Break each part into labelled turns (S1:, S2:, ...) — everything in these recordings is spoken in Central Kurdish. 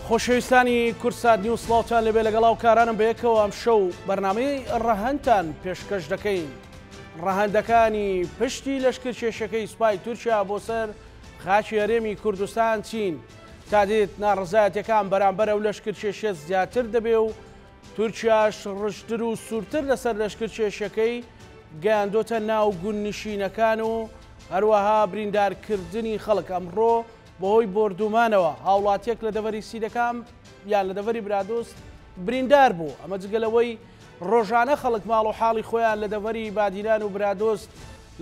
S1: خۆشەویستانی کورسات نیوز سڵاوتان لەبێ لەگەڵاو کارانم بەیەکەوە ئەم شەو بەرنامەی ڕەهەندتان پێشکەش دەکەین. ڕەهەندەکانی پشتی لەشکرکێشەکەی سوپای تورکیا بۆ سەر خاچی هەرێمی کوردستان چین تا دێت ناڕزایەتەکان بەرامبەر ئەو لەشکرکێشە زیاتر دەبێ و تورکیاش ڕشتر و سوورتر لەسەر لەشکرکێشەکەی گەیاندۆتە ناو گوندنشینەکان و هەروەها بریندارکردنی خەڵک. ئەمڕۆ بەهۆی بردومانەوە هاوڵاتیەک لە دەڤەری سیدەکان یان لە دەڤەری برادۆست بریندار بوو. ئەمە جگەلەوەی ڕۆژانە خەڵک ماڵ و حاڵی خۆیان لە دەڤەری بادیران و برادۆست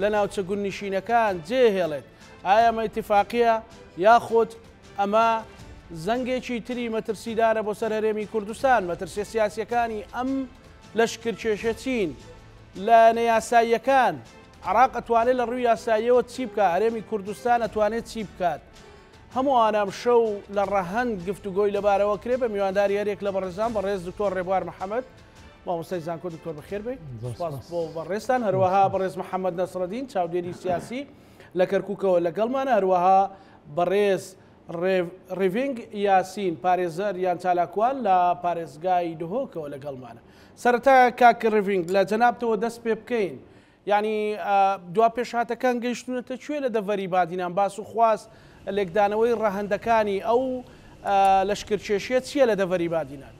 S1: لە ناوچە گوندنشینەکان جێهێڵێت. ئایا ئەمە ئیتیفاقیە یاخود ئەمە زەنگێکی تری مەترسیدارە بۆ سەر هەرێمی کوردستان؟ مەترسیە سیاسیەکانی ئەم لەشکرکێشە چین لە نەیاساییەکان عراق ئەتوانێت لە ڕووی یاساییەوە چی بکات؟ هەرێمی کوردستان ئەتوانێت چی بکات؟ هەموو ئانام شەو لە ڕەهەند گفتوگۆی لەبارەوە کرێ بە میوانداری هەرێک لە بەڕێزان بەڕێز دکتۆر ڕێبوار محەممەد مامۆستای زانکۆ. دکتۆر بەخێر بێ، سپاس بۆ بەڕێستان. هەروەها بەڕێز محەممەد نەسڕەدین چاودێری سیاسی لە کەرکووکەوە لەگەڵمانە، هەروەها بەڕێز ڕێڤینگ یاسین پارێزەر یان چالاکوان لە پارێزگای دهۆکەوە لەگەڵمانە. سەرەتا کاک ڕێڤینگ لە جەنابتەوە دەست پێ بکەین، ینی دوا پێشهاتەکان گەیشتونەتە کوێ لە دەڤەری بادینان؟ باس و خواست لێکدانەوەی ڕەهەندەکانی ئەو لەشکرکێشیە چییە لە دەڤەری بادینان؟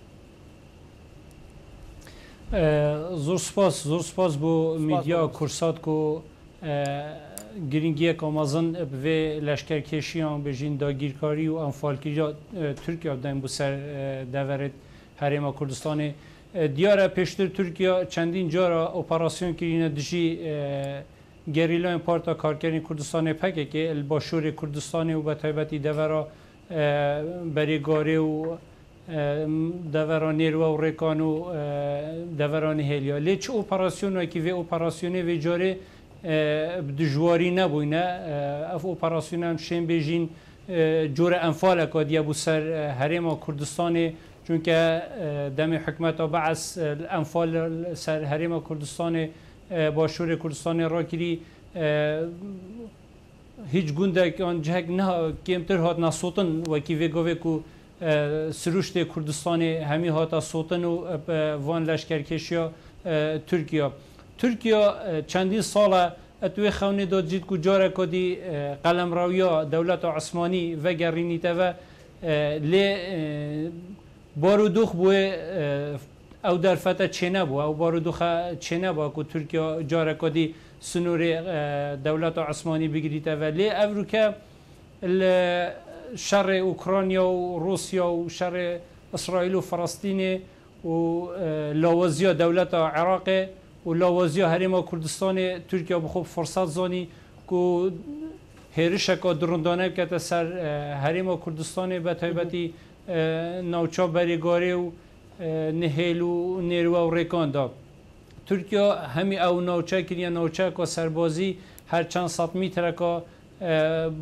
S2: زۆر سپاس بۆ میدیا کورسات و گرنگیە کۆمەزن بێ لەشکرکێشیان بژین داگیرکاری و ئەنفالکیریا تورکیا دەین بۆ سەر دەڤەرێت هەرێما کوردستانی. دیارە پێشتر تورکیا چەندین جارە ئۆپەراسیۆن کردینە دژی گەریلایên پارتا کارکردنی کوردستانی پەکێکی باشووری کوردستانی و بە تایبەتی دەڤەرا بەرێگارێ و دەڤەرا نێروە و ڕێکان و دەڤەرانی هێلیا. لێ چ ئۆپەراسیۆنێکی vê ئۆپەراسیۆنê vê carê دژواری نەبووینە. ئەف ئۆپەراسیۆنان شێن بێژین جۆرە ئەنفالێکا دیە بوو سەر هەرێما کوردستانی، چونکە دەمێ حکومەتە بەعەس ئەنفال سەر هەرێما کوردستانی باشووری کوردستانی ڕاکری هیچ گوندێکیان جهێک کێمتر هات ناسۆتن وەکی vێگۆڤێک و سروشتê کوردستانی هەمی هاتە سۆتن و van لەشکرکێشیە تورکیا. تورکیا چەندین ساڵە ئەتوێ خەونێ دا جیت و جارێکا دی قەلەمڕاویە دەولەتە عوسمانی vەگەڕینیتەوە لێ بارودۆخ بووێ ئەو دەرفەتە چێنە بوو، ئەو بارودۆخە چێنە بووە و تورکیا جارێکا دی سنوورێ دەولەتە عوسمانی بگریتەوە. لێ ئەڤروکە لە شەڕێ ئوکرانیا و رووسیا و شەڕێ ئیسرائیل و فەڵەستینێ و لاوەزیە دەولەتە عێراقێ و لاوەزیە هەرێما کوردستانی تورکیا بخۆ فرسەت زانی و هێرشێکا درۆندانە بکەتە سەر هەرێما کوردستانی بە تایبەتی ناوچە بەرێگارێ و نهێل و نێروە و ڕێکاندا. تورکیا هەمی ئەو ناوچە کردە ناوچەکە سەربازی هەر چەند سەد میترەکە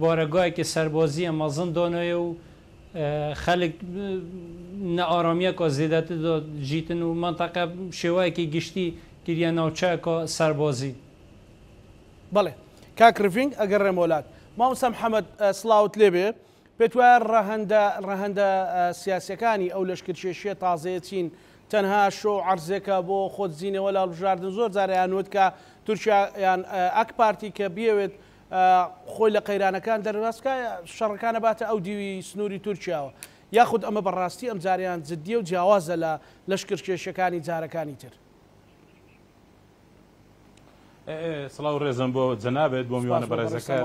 S2: بارەگایەکی سەربازیە مەزن دانایە و خەڵک نەئارامیەکە زێدەتر ژیتن و منتەقە شێوەیەکی گشتی کردە ناوچەکە سەربازی.
S1: بەڵێ کاک ڕێڤینگ ئەگەر ڕێمۆلات مامۆستا محەممەد سڵاوت لێبێ، پێت وایە ڕەهەندە سیاسیەکانی ئەو لەشکرکێشیە تازەیە چین تەنها شۆ عەرزێکە بۆ خۆت زیینەوە لە هەڵبژاردن؟ زۆر جارەیانوت کە تورکیا یان ئەک پارتی کە بیەوێت خۆی لە قەیرانەکان دەرباسکە شەڕەکانە باتە ئەو دیوی سنووری تورکیاوە، یاخود ئەمە بەڕاستی ئەم جاریان جددیە و جیاوازە لە لەشکرکێشەکانی جارەکانی تر؟
S3: سڵاو ڕێزم بۆ جەنابێت بۆ میوانە بەڕێزەکە.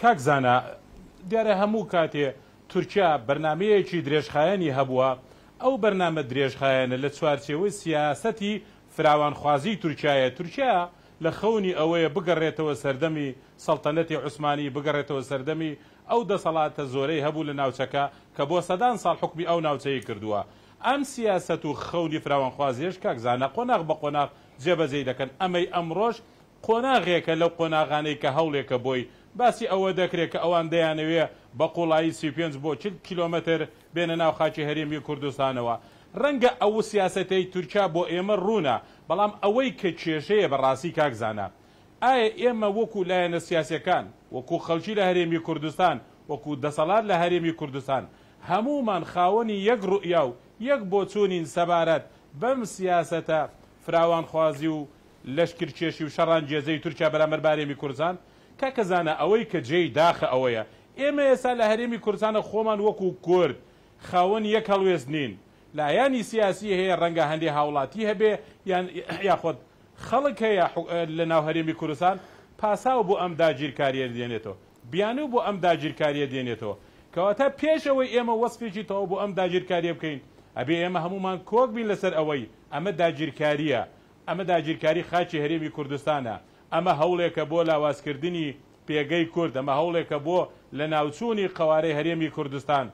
S3: کاک زانە دیارە هەموو کاتێ تورکیا بەرنمەیەکی درێژخایەنی هەبووە، ئەو بەرنامە درێژخایەنە لە چوارچێوەی سیاسەتی فراوانخوازی تورکایە. تورکیا لە خەونی ئەوەیە بگەڕێتەوە سەردەمی سەڵتەنەتی عوسمانی، بگەڕێتەوە سەردەمی ئەو دەسەڵاتە زۆرەی هەبوو لە ناوچەکە کە بۆ سەدان ساڵ حکمی ئەو ناوچەی کردووە. ئەم سیاسەت و خەونی فراوانخوازیش کاک زانە قۆناغ بە قۆناغ جێبەجێ دەکەن. ئەمەی ئەمڕۆژ قۆناغێکە لەو قۆناغانەی کە هەوڵێکە بۆی باسی ئەوە دەکرێت کە ئەوان دەیانەوێ بە قوڵایی 35 بۆ 40 کیلۆمەتر بێنە ناو خاکی هەرێمی کوردستانەوە. ڕەنگە ئەو سیاسەتەی تورکیا بۆ ئێمە ڕوونە، بەڵام ئەوەی کە کێشەیە بەڕاستی کاک زانە ئایا ئێمە وەکو لایەنە سیاسیەکان وەکو خەڵکی لە هەرێمی کوردستان وەکو دەسەڵات لە هەرێمی کوردستان هەمومان خاوەنی یەک ڕوئیا و یەک بۆ چوونین سەبارەت بەم سیاسەتە فراوانخوازی و لەشکرکێشی و شەڕان جێزەی تورکیا بەرامبەر هەرێمی کوردستان کاکەزانە ئەوەی کە جێی داخە ئەوەیە ئێمە ئێستا لە هەرێمی کوردستانە خۆمان وەکو کورد خاوەن یەک هەڵوێست نین لایانی سیاسی هەیە ڕەنگە هەندێک هاوڵاتی هەبێ یاخۆت خەڵک هەیە لە ناو هەرێمی کوردستان پاساو بۆ ئەم داگیرکاریە دێنێتەوە بیانوو بۆ ئەم داگیرکاریە دێنێتەوە کەواتە پێشەوەی ئێمە وەسفێکی تەواو بۆ ئەم داگیرکاریە بکەین ئەبێ ئێمە هەمومان کۆک بین لەسەر ئەوەی ئەمە داگیرکاریە ئەمە داگیرکاری خاچی هەرێمی کوردستانە ئەمە هەوڵێکە بۆ لاوازکردنی پێگەی کورد ئەمە هەوڵێکە بۆ لە ناوچوونی قەوارەی هەرێمی کوردستان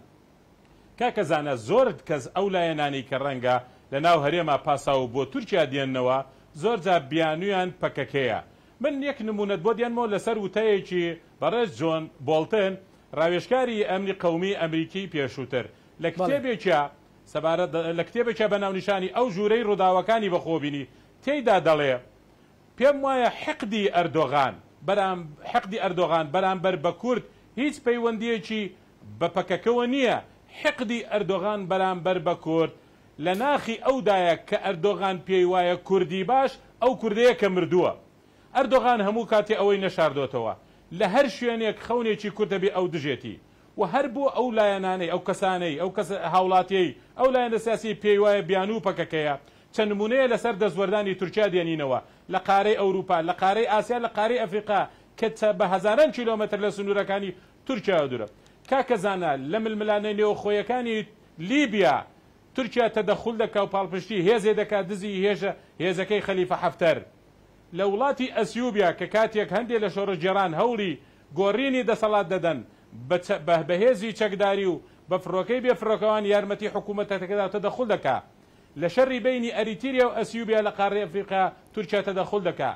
S3: کاکەزانە زۆر کەس ئەو لایەنانی کە ڕەنگە لە ناو هەرێما پاساو بۆ تورکیا دێننەوە زۆر جا بیانویان پەکەکەیە من یەک نمونەت بۆ دێنمەوە لەسەر وتەیەکی بەڕێز جۆن بۆڵتن ڕاوێژکاری ئەمنی قەومی ئەمریکی پێشووتر لە کتێبێکە سەبارەت لە کتێبێکە بە ناونیشانی ئەو ژوورەی ڕووداوەکانی بەخۆبینی تێیدا دەڵێ پێم وایە حقدی ئەردۆغان بەرامبەر بە کورد هیچ پەیوەندیەکی بە پەکەکەوە نییە حقدی ئەردۆغان بەرامبەر بە کورد لە ناخی ئەودایە کە ئەردۆغان پێی وایە کوردی باش ئەو کوردەیە کە مردووە ئەردۆغان هەموو کاتێ ئەوەی نەشاردۆتەوە لە هەر شوێنێک خەونێکی کورتەبێ ئەو دژێتی و هەر بۆ ئەو لایەنانەی ئەو کەسانەی ئەو کەس هاوڵاتیەی ئەو لایەنە سیاسی پێی وایە بیانوو پەکەکەیە چەند نمونەیە لەسەر دەستوەردانی تورکیا دێنینەوە لە قارەی ئەوروپا لە قارەی ئاسیا لە قارەی ئەفریقا کە بە هەزاران کیلۆمەتر لە سنوورەکانی تورکیا دوورە کاکەزانە لە ململانە نێوخۆیەکانی لیبیا تورکیا تەدەخول دەکا و پاڵپشتی هێزێ دەکات دزی هێزەکەی خەلیفە حەفتەر لە وڵاتی ئەسیوبیا کە کاتێک هەندێک لە شۆڕەجێران هەوڵی گۆڕینی دەسەڵات دەدەن بەهێزی چەکداری و بە فڕۆکەی بێفڕۆکەوان یارمەتی حکوومەتەکەدا تەدەخول دەکا لە شەڕی بینی ئەریتریە و ئەسیوبیا لە قارەی ئەفریقا تورکیا تەدەخول دەکا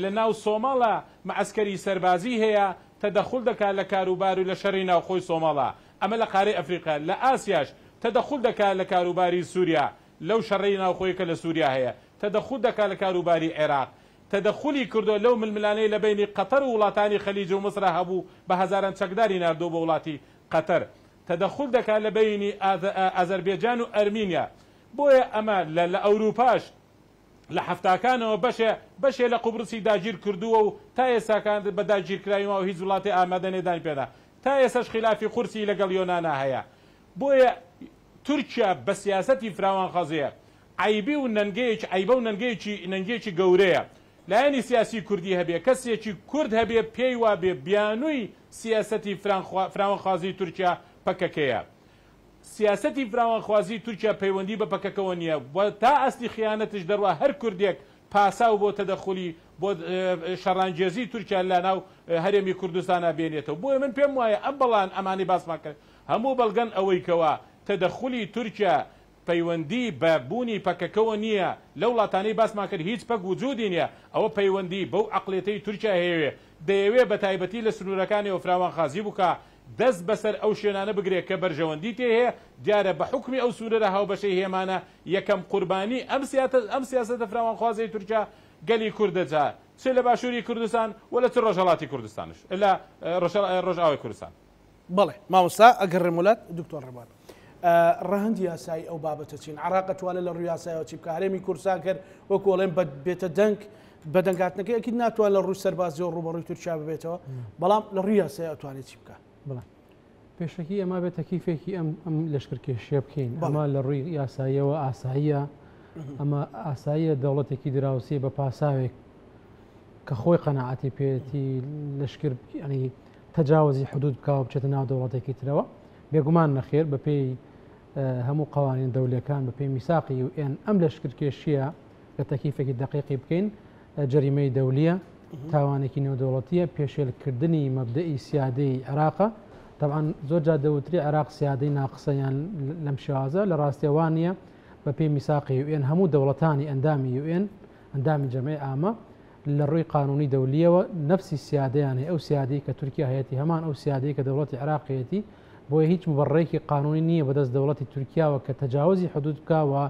S3: لە ناو سۆماڵە مەعسکەری سەربازی هەیە تەدەخول دەکا لە کاروبار و لە شەڕی ناوخۆی سۆماڵە ئەمە لە قارەی ئەفریقا لە ئاسیاش تەدەخول دەکا لە کاروباری سووریا لەو شەڕی ناوخۆی کە لە سووریا هەیە تەدەخول دەکا لە کاروباری عێراق تەدەخولی کردو لەو ململانەی لە بینی قەتەر و وڵاتانی خەلیج و مصر هەبوو بە هەزاران چەکداری ناردۆ بە وڵاتی قەتەر تەدەخول دەکا لە بینی ئەزەربێجان و ئەرمینیا بۆیە ئەمە لە ئەوروپاش لە هەفتاکانەوە بەشێ لە قوبرسی داگیر کردووە و تا ئێستاکان بە داگیرکراویەوە هیچ وڵاتی ئامادەنێدان پێدا تا ئێستاش خلافی قورسی لەگەڵ یۆنانە هەیە بۆیە تورکیا بە سیاسەتی فراوانخوازیە عیبی و نەنگەیەکی عیبە و نەنگەیەکی گەورەیە لایەنی سیاسی کوردی هەبێ کەسێکی کورد هەبێ پێی وابێ بیانووی سیاسەتی فراوانخوازی تورکیا پەکەکەیە سیاسەتی فراوانخوازی تورکیا پەیوەندی بە پەکەکەوە نییە و تا ئەستی خیانەتش دەڕوا هەر کوردێک پاساو بۆ تەدەخولی بۆ شەڕانگێزی تورکیا لە ناو هەرێمی کوردستانە بێنێتەوە بۆیە من پێم وایە ئەم بەڵان ئەمانی باسمان کرد هەموو بەڵگەن ئەوەی کەوە تەدەخولی تورکیا پەیوەندی بە بوونی پەکەکەوە نییە لەو وڵاتانەی باسمان کرد هیچ پەک وجودی نییە ئەوە پەیوەندی بەو عەقڵیەتەی تورکیا هەیەوێ دەیەوێ بە تایبەتی لە سنوورەکانیەوە فراوانخوازی بکە دەست بەسەر ئەو شوێنانە بگرێت کە بەرژەوەندی تێ هەیە دیارە بە حکمی ئەو سوورەرە هاوبەشەی هێمانە یەکەم قوربانی ئەم سیاسەتە فراوانخوازی تورکیا گەلی کوردەجا چ لە باشووری کوردستان و لە چ ڕۆژهەڵاتی کوردستانش لە ڕۆژئاوای کوردستان
S1: بەڵێ مامۆستا ئەگەڕێم وڵات دکتۆر ڕێبان ڕەهەندی یاسایی ئەو بابەتە چین عێراق دەتوانێت لە ڕووی یاسایەوە چی بکە هەرێمی کوردستان کرد وەکو ئەڵێن بێتە دەنگ بە دەنگاتنەکەی ئەکید ناتوانێت لە ڕووی سەربازی و ڕوبەڕووی تورکیا ببێتەوە بەڵام لە ڕووی یاسایی ئەتوانێت چی بکە
S4: بڵێ پێشەکی ئەمە بێت تەکیفێکی ئەم لەشکرکێشیە بکەین ئەمە لە ڕووی یاساییەوە ئاساییە ئەمە ئاساییە دەوڵەتێکی دراوسی بە پاساوێک کە خۆی قەناعەتی پێێتی لەشکر ینی تەجاوزی حدود بکاوە بچێتە ناو دەوڵەتێکی ترەوە بێگومان نەخێر بە پێی هەموو قوانین دەولەکان بە پێی میساقی و ئەم لەشکرکێشیە کە تەکیفێکی دقیقی بکەین جەریمەی دەولیە تاوانێکی نێودەوڵەتیە پێشێلکردنی مەبدەئی سیادەی عێراقە طبعا زۆر جا دەوتری عێراق سیادەی ناقسەیان لەم شێوازە لە ڕاستیەوانە بە پێی میساقی UN هەموو دەوڵەتانی ئەندامی UN ئەندامی جەمعی ئامە لە ڕووی قانونی دەولیەوە نفسی سیادەیان هەیە ئەو سیادەی کە تورکیا هەیەی هەمان ئەو سیادەی کە دەوڵەتی عێراقیەتی بۆیە هیچ مبڕێکی قانونی نییە بەدەست دەوڵەتی تورکیاوە کە تەجاوزی حدود بکەوە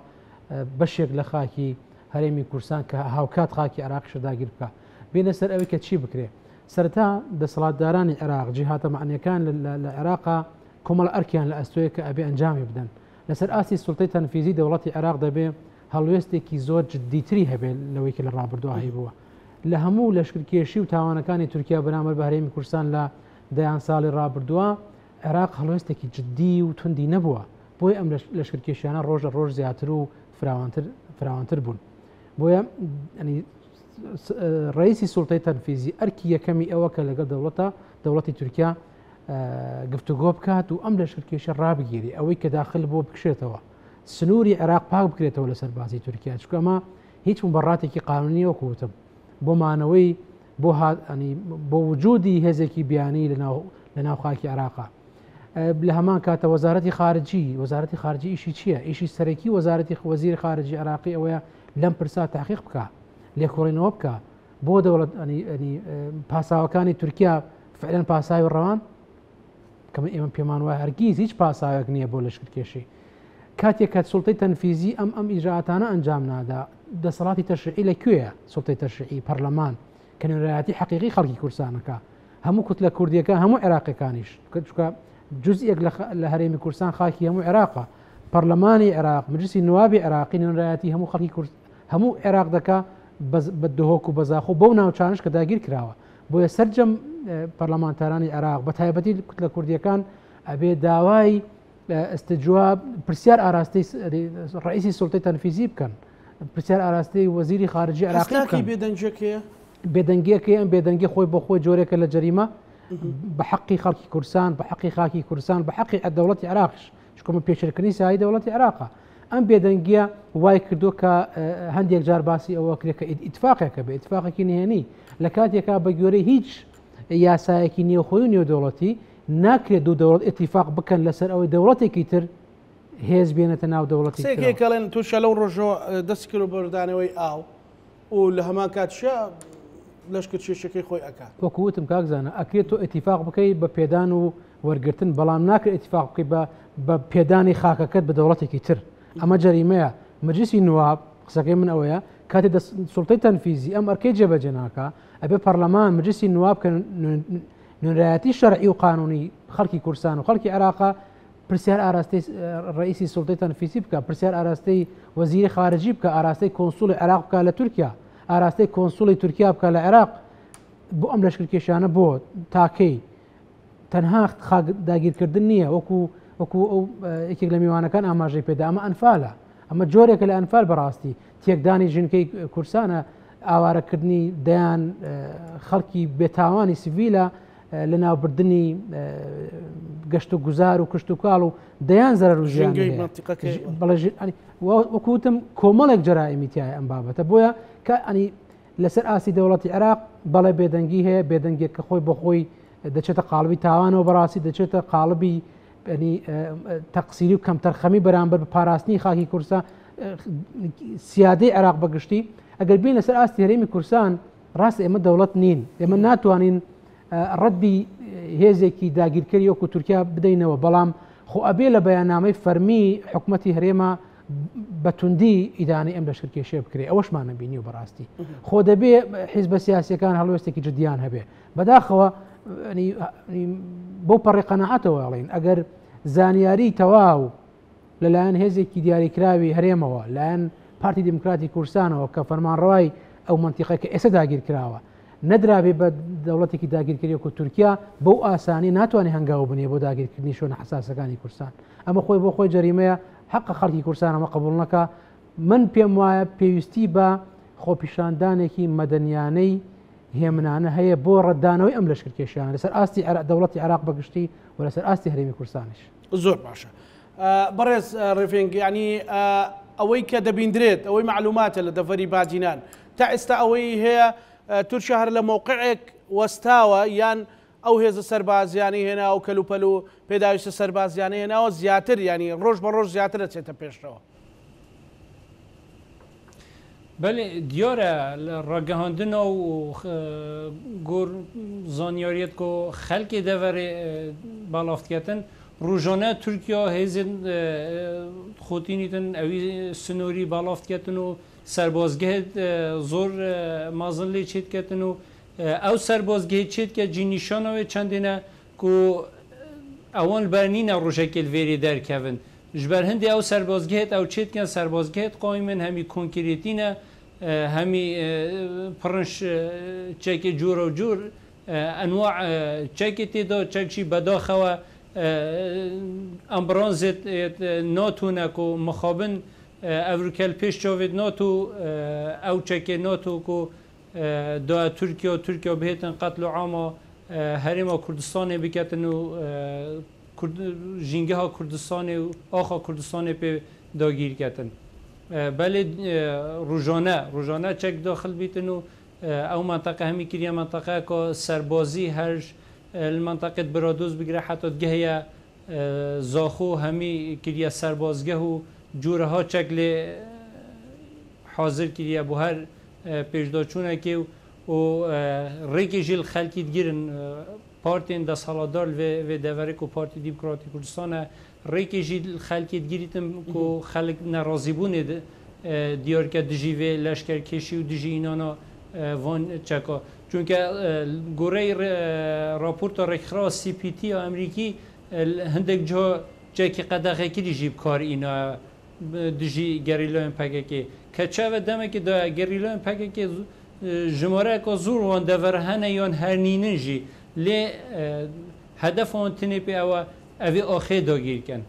S4: بەشێک لە خاکی هەرێمی کوردستان کە هاوکات خاکی عێراق شداگیر بکە بینە سەر ئەوەی کە چی بکرێ سەرەتا دەسەڵاتدارانی عێراق جیهاتە معنیەکان لە عێراقا کۆمەڵ ئەرکیان لە ئەستۆیە کە ئەبێ ئەنجامی بدەن لەسەر ئاسی سوڵتەی تەنفیزی دەوڵەتی عێراق دەبێ هەڵوێستێکی زۆر جددیتری هەبێت لەوەی کە لە ڕابردووە هەیبووە لە هەموو لەشکرکێشی و تاوانەکانی تورکیا بەرامبەر بە هەرێمی کوردستان لە دەیان ساڵی ڕابردووە عێراق هەڵوێستێکی جددی و توندی نەبووە بۆیە ئەم لەشکرکێشیانە ڕۆژ لە ڕۆژ زیاتر و فراوانتر بوون بۆیە ڕئیسی سوڵتەی تەنفیزی ئەرکی یەکەمی ئەوە کە لەگەڵ دەوڵەتی تورکیا گفتوگۆ بکات و ئەم لەشکرکێشە ڕابگیری ئەوەی کە داخل بۆ بکشێتەوە سنووری عێراق پاک بکرێتەوە لەسەر بازی تورکیا چکە ئەمە هیچ مبەڕاتێکی قانونی وەکوتم بۆ مانەوەی بۆ وجودی هێزێکی بیانی لە ناو خاکی عێراقا لە هەمان کاتە وەزارەتی خارجی ئیشی چییە؟ ئیشی سەرەکی وەزیری خارجی عێراقی ئەوەیە لەم پرسا تحقیق بکە لێکۆڵینەوە بکە بۆ دەوڵەت پاساوەکانی تورکیا فعلەن پاساوی ڕەوان کە ئێمە پێمان وایە هەرگیز هیچ پاساوێک نییە بۆ لەشکرکێشی کاتێک کە سوڵتەی تەنفیزی ئەم ئیجراعاتانە ئەنجام نادا دەسەڵاتی تەشریعی لەکوێیە سوڵتەی تەشریعی پەرلەمان کە نوێنەرایەتی حەقیقی خەڵکی کوردستانەکە هەموو کوتلە کوردیەکە هەموو عێراقیەکانیش چکە جزئێک لە هەرێمی کوردستان خاکی هەموو عێراقە پەرلەمانی عێراق مجلسی نوابی عێراقی نوێنەرایەتی هەموو خەڵکی کورد هەموو عێراق دەکا بە دهۆک و بەزاخۆ بەو ناوچانش کە داگیر کراوە بۆیە سەرجەم پەرلەمانتارانی عێراق بە تایبەتی کوتلە کوردیەکان ئەبێ داوای استجواب پرسیار ئاراستەی ڕئیسی سوڵتەی تەنفیزی بکەن پرسیار ئاراستەی وەزیری خارجی عێراقی بکەن بێدەنگیەکەی ئەم بێدەنگی خۆی بە خۆی جۆرێکە لە جەریمە بە حەقی خەڵکی کوردستان بە حەقی خاکی کوردستان بە حەقی دەوڵەتی عێراقش چکۆمە پێشەرکردنی سایی دەوڵەتی عێراقە ئەم بێدەنگیە وای کردو کە هەندێک جار باسی ئەوە کرێت کە ئیتفاقێکە بە ئیتفاقێکی نهێنی لە کاتێکا بە گوێرەی هیچ یاسایەکی نێوخۆی و نێودەوڵەتی ناکرێت دوو دەوڵەت ئیتفاق بکەن لەسەر ئەوەی دەوڵەتێکی تر هێز بێنێتە ناو دەوڵەتی
S1: سێکێکەڵێن تووشە لەو ڕۆژەوە دەستی کرد بەردانەوەی ئاو و لە هەمان کاتشە لەشکرکێشەکەی خۆی ئەکات
S4: وەکووتم کاکزانە ئەکرێت تۆ ئیتفاق بکەیت بە پێدان و وەرگرتن بەڵام ناکرێت ئیتفاق بکەیت بە پێدانی خاکەکەت بە دەوڵەتێکی تر ئەمە جەریمەیە مەجلیسی نواب قسەکەی من ئەوەیە کاتێ سوڵتەی تەنفیزی ئەم ئەرکەی جێبەجێ ناکە ئەبێ پەرلەمان مەجلیسی نواب کە نوێنەرایەتی شەرعی و قانونی خەڵکی کوردستان و خەڵکی عێراقا پرسیار ئاراستەی ڕئیسی سوڵتەی تەنفیزی بکە پرسیار ئاراستەی وەزیری خارجی بکە ئاراستەی کۆنسوڵی عێراق بکە لە تورکیا ئاراستەی کۆنسوڵی تورکیا بکە لە عێراق بۆ ئەم لەشکرکێشانە بۆ تاکەی تەنها داگیرکردن نییە وەکو ئەو یەکێک لە میوانەکان ئاماژەی پێدا ئەمە ئەنفالە ئەمە جۆرێکە لە ئەنفال بەڕاستی تێکدانی ژنکەی کوردستانە ئاوارەکردنی دەیان خەڵکی بێتاوانی سڤیلە لە ناوبردننی گەشت و گوزار و کشت و کاڵ و دەیان زەرەر و ژیان وەکوتم کۆمەڵێک جەرائیمی تایە ئەم بابەتە بۆیە کە ئەنی لەسەر ئاسی دەوڵەتی عێراق بەڵێ بێدەنگی هەیە بێدەنگێک کە خۆی بەخۆی دەچێتە قاڵبی تاوانەوە بەڕاستی دەچێتە قاڵبی تەقسیری و کەم تەرخەمی بەرامبەر بە پاراستنی خاکی کوردستان سیادەی عێراق بەگشتی ئەگەر بین لەسەر ئاستی هەرێمی کوردستان ڕاست ئێمە دەوڵەت نین ئێمە ناتوانین ڕەدی هێزێکی داگیرکەری وەکو تورکیا بدەینەوە بەڵام خۆ ئەبێ لە بەیاننامەی فەرمی حکوومەتی هەرێمە بەتوندی ئیدانی ئەم لەشکرکێشێ بکرێ ئەوەشمان نەبینی و بەڕاستی خۆ دەبێ حیزبە سیاسیەکان هەڵوێستێکی جدیان هەبێ بەداخەوە بۆ پەڕی قەناعەتەوە ئەڵێن ئەگەر زانیاری تەواو لەلایەن هێزێکی دیاریکراوی هەرێمەوە لایەن پارتی دموکراتی کوردستانەوە کە فەرمانڕەوای ئەو منتیقەی کە ئێستا داگیر کراوە نەدرابێ بە دەوڵەتێکی داگیرکردی وەکو تورکیا بەو ئاسانی ناتوانێت هەنگاو بنێ بۆ داگیرکردنی شوێنە حساسەکانی کوردستان ئەمە خۆی بۆ خۆی جەریمەیە حەق خەڵکی کوردستان ئەمە قبوڵ نەکە من پێم وایە پێویستی بە خۆپیشاندانێکی مەدەنیانەی هێمنانە هەیە بۆ ڕەتدانەوەی ئەم لەشکرکێشیان لەسەر ئاستی دەوڵەتی عێراق بەگشتی و لەسەر ئاستی هەرێمی کوردستانیش
S1: زۆر باشە بەڕێز ڕێفنگ ینی ئەوەی کە دەبیندرێت ئەوەی معلوماتە لە دەڤەری باجینان تا ئێستا ئەوەی هەیە تورکیا هەر لە مووقعێک وەستاوە یان ئەو هێزە سەربازیانی هێنا و کەلوپەل و پێداویستە سەربازیانە هێناوە زیاتر ینی ڕۆژ بە ڕۆژ زیاتر دەچێتە پێشەوە
S2: بەێ دیۆرە ڕگەهاندنە و گۆر زانیاریت و خەلکی دەڤەرێ باڵافتکەتن ڕژانە تورکیا هێزن خۆتینیتن ئەوی سنووری باڵافتکەتن و سەربازگەهت زۆر مازن لێ چێتکەتن و ئەو سەربازگەهت چێت کە جینیشانەوەی چەندێنە و ئەوان بەرنینە ڕۆژێکی لێری دەرکەون ji ber hindê ew serbazgehet ew çêtken serbazgehet qawî min hemî konkrêtî ne hemî pirinç çekê cûr û cûr enwa çekê tê da çek jî bedaxewe ambranzê natûne ku mixabin evrûkel pêş çavê natû ew çekê natû ku da Tirkiye bihêtin qetl û ama herêma Kurdistanê biketin û جینگەها کوردستانی و ئاخا کوردستانی پێ داگیرکەتن بەلێ ڕۆژانە چەک داخل بیتن و ئەو منتەقە هەمی کریە منتەقەکە سەربازی هەر منتەقێت برادۆز بگرە حتا گەهەیە زاخۆ هەمی کریە سەربازگەه و جوورەها چەک لێ حاضر کریە بۆ هەر پێشداچوونەکێ و ڕێکی ژیل خەلکی گیرن پارتین دەسەڵاتدار vê deverê ku Partî Demokratîk Kurdistanê rêkê jî xelkê digirîtin ku xelk nerazîbûnê diyarke dijî vê leşkerkêşî û dijî înana van çeka çunke gorey raporta rêxira CPT ya Emerîkî hindek ciha cekî qedexekirî jî bi kar îna dijî gerîlayên PKK keçeve demekî da gerîlayên PKK ji mareka zûr wan dever hene yan hernînin jî لێ هەدەفۆن تنێ پێ ئەوە ئەوێ ئۆخێ داگیرکەن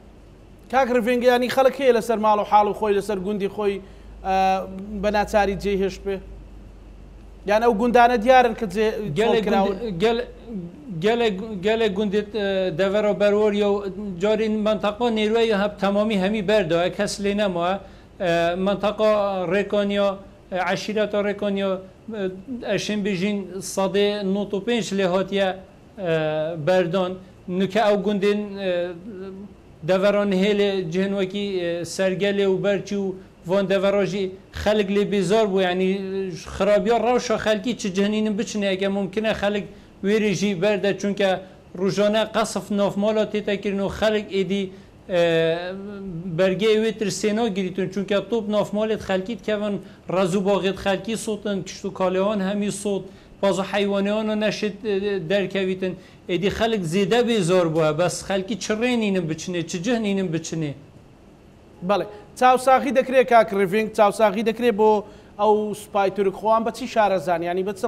S1: کاک ڕڤنگیانی خەڵک هەیە لەسەر ماڵ و حاڵ و خۆی لەسەر گوندی خۆی بە ناچاری جێهێشت پێ یان ئەو گوندانە دیارن کە
S2: gelek gundit devera berwariya و carên menteqa nêroyê hep temamî hemî berda kes lê nema menteqa rêkaniya eşîreta rêkaniya eşên bijîn sedê 95 lê hatiye berdan nike ew gundên deveran hêlê cihên wekî sergelê û berçî û van devera jî xelk lê bêzar bû yanî xirabiya rewşa xelkî çi cihinînin biçine eke mumkin e xelk wêrê jî berde çunke rojane qesf navmala tête kirin û xelk êdî bergê wê tirsêna girîtin çunke top navmalê xelkî dikevin rezûbaxê xelkî sotin kişt û kalewan hemî sot baza heywaneyan neşit derkevîtin êdî xelk zêde bêzar bûye bes xelkî çi rênînin biçinê çi cihinînin biçinê
S1: بەڵێ چاوساغی دەکرێت کاک ڕڤنگ چاوساغی دەکرێت بۆ ئەو سوپای تورکخۆیان بە چی شارەزان ینی بە چ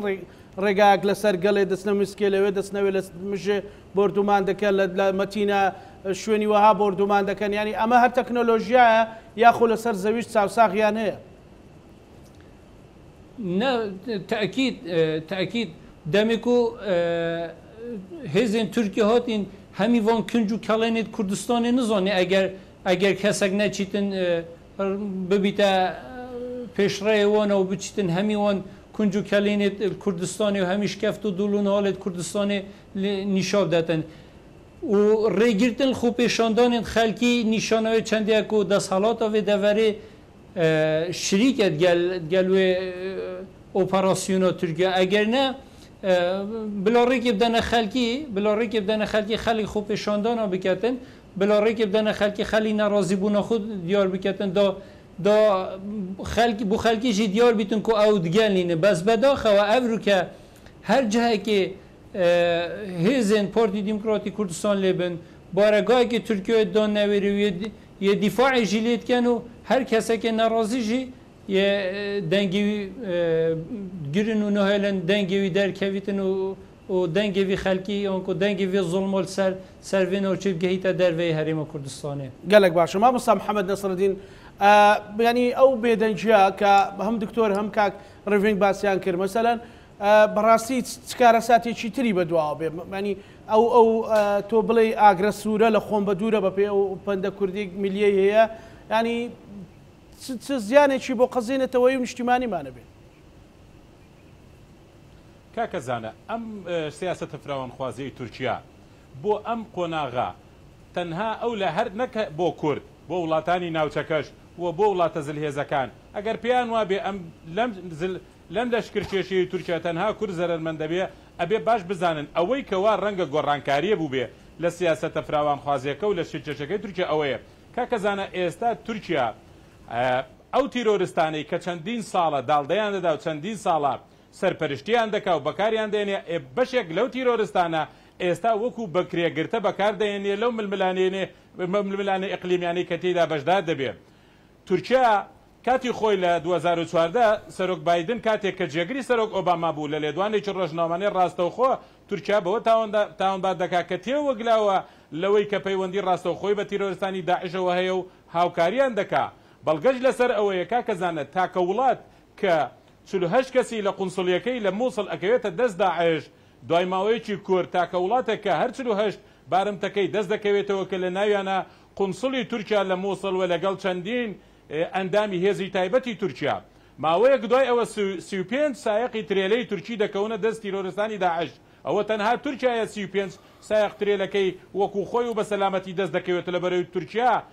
S1: ڕێگاک لەسەر گەڵێ دەستنە مسکێ لەوێ دەستنەوێت لە مژێ بردومان دەکەن لە مەتینە شوێنی وەها بردومان دەکەن ینی ئەمە هەر تەکنۆلۆژیایە یاخۆ لەسەر زەویش چاوساغیان هەیە
S2: تأکید دەمێک و هێزên Tirkiye hatin hemî van kunc û kelên Kurdistanê nizanî eger kesek neçîtin bibîte pêşreyê wan û biçîtin hemî wan kunc û kelên Kurdistanê û hemî şkeft û dûlûn halê Kurdistanê nîşav detin û rêgirtin xwepêşandanên xelkî nîşanawê çendiye ku desthelata vê deverê şirîk et gel wê operasyona Tirkiye eger ne bila rêkê bidene xelkî xelî xwepêşandana biketin bila rêkê bidene xelkî xelî nerazîbûna xwe diyar biketin da bu xelkî jî diyar bîtin ku ew digelîne bes bedaxewe ev rûke her cihekê hêzên Partî Demokratîk Kurdistan lê bin baregahekê Tirkiye dan newêrî yê dîfaê jî lê dikin û her kesekê nerazî jî yê dengê wî girin û nahêlin dengê wî derkevîtin û dengê vî xelkî an ku dengê vê zolmal ser vê navçe gehîte derveyê herêma Kurdistanê
S1: gelek baş mamosta Mihemed Nesreddîn ینی ئەو بێدەنجیا کە هەم دکتۆر هەم کاک ڕڤنگ باسییان کرد مەسەلەن بەڕاستی چکارە ساتێکی تری بەدواوە بێ ینی ئەو تۆ بڵێ ئاگرە سوورە لە خۆم بە دوورە بە پێ ئەو پەندە کوردی میلیە هەیە ینی چ زیانێکی بۆ قەزێنێتەوەی و نیشتیمانیمانە بێت
S3: کاکە زانە ئەم سیاسەتە فراوانخوازیی تورکیا بۆ ئەم قۆناغا تەنها ئەو لە هەر نەکە بۆ کورد بۆ وڵاتانی ناوچەکەش و بۆ وڵاتە زلهێزەکان ئەگەر پێیان وابێ ئەم لەم لەشکرکێشی تورکیا تەنها کورد زەرمەندە بێ ئەبێ باش بزانن ئەوەی کەوا ڕەنگە گۆڕانکاریە بوو بێ لە سیاسەتە فراوانخوازیەکە و لە شرکێشەکەی تورکیا ئەوەیە کاکە زانە ئێستا تورکیا ئەو تیرۆرستانەی کە چەندین ساڵە داڵدەیان دەدا و چەندین ساڵە سەرپەرشتیان دەکا و بەکاریان دێنێ بەشێک لەو تیرۆرستانە ئێستا وەکو بەکرێگرتە بەکاردێنێ لەو ململانەی ئەقلیمیانی کە تێدا بەشدار دەبێت. تورکیا کاتی خۆی لە 2014 سەرۆک بایدن کاتێک کە جێگری سەرۆک ئۆباما بوو لە لێدوانێکی ڕۆژنامانەی ڕاستەوخۆ تورکیا بەوە تاوانبار دەکات کە تێوەگلاوە لەوەی کە پەیوەندی ڕاستەوخۆی بە تیرۆریستانی داعشەوە هەیە و هاوکاریان دەکات. بەڵگەش لەسەر ئەوەیە کاکەزانە تاکە وڵات کە 48 کەسی لە قونسڵیەکەی لە مووسڵ ئەکەوێتە دەست داعش دوای ماوەیەکی کورت تاکە وڵاتێک کە هەر 48 بارمتەکەی دەست دەکەوێتەوە کە لە ناویانە قونسڵی تورکیا لە مووسڵ و لەگەڵ چەندین ئەندامی هێزی تایبەتی تورکیا ماوەیەک دوای ئەوە 35 سایقی ترێلەی تورکی دەکەونە دەست تیرۆریستانی داعش ئەوە تەنها تورکایە 35 سایق ترێلەکەی وەکو خۆی و بە سەلامەتی دەست دەکەوێت لە بەرەوەی تورکیا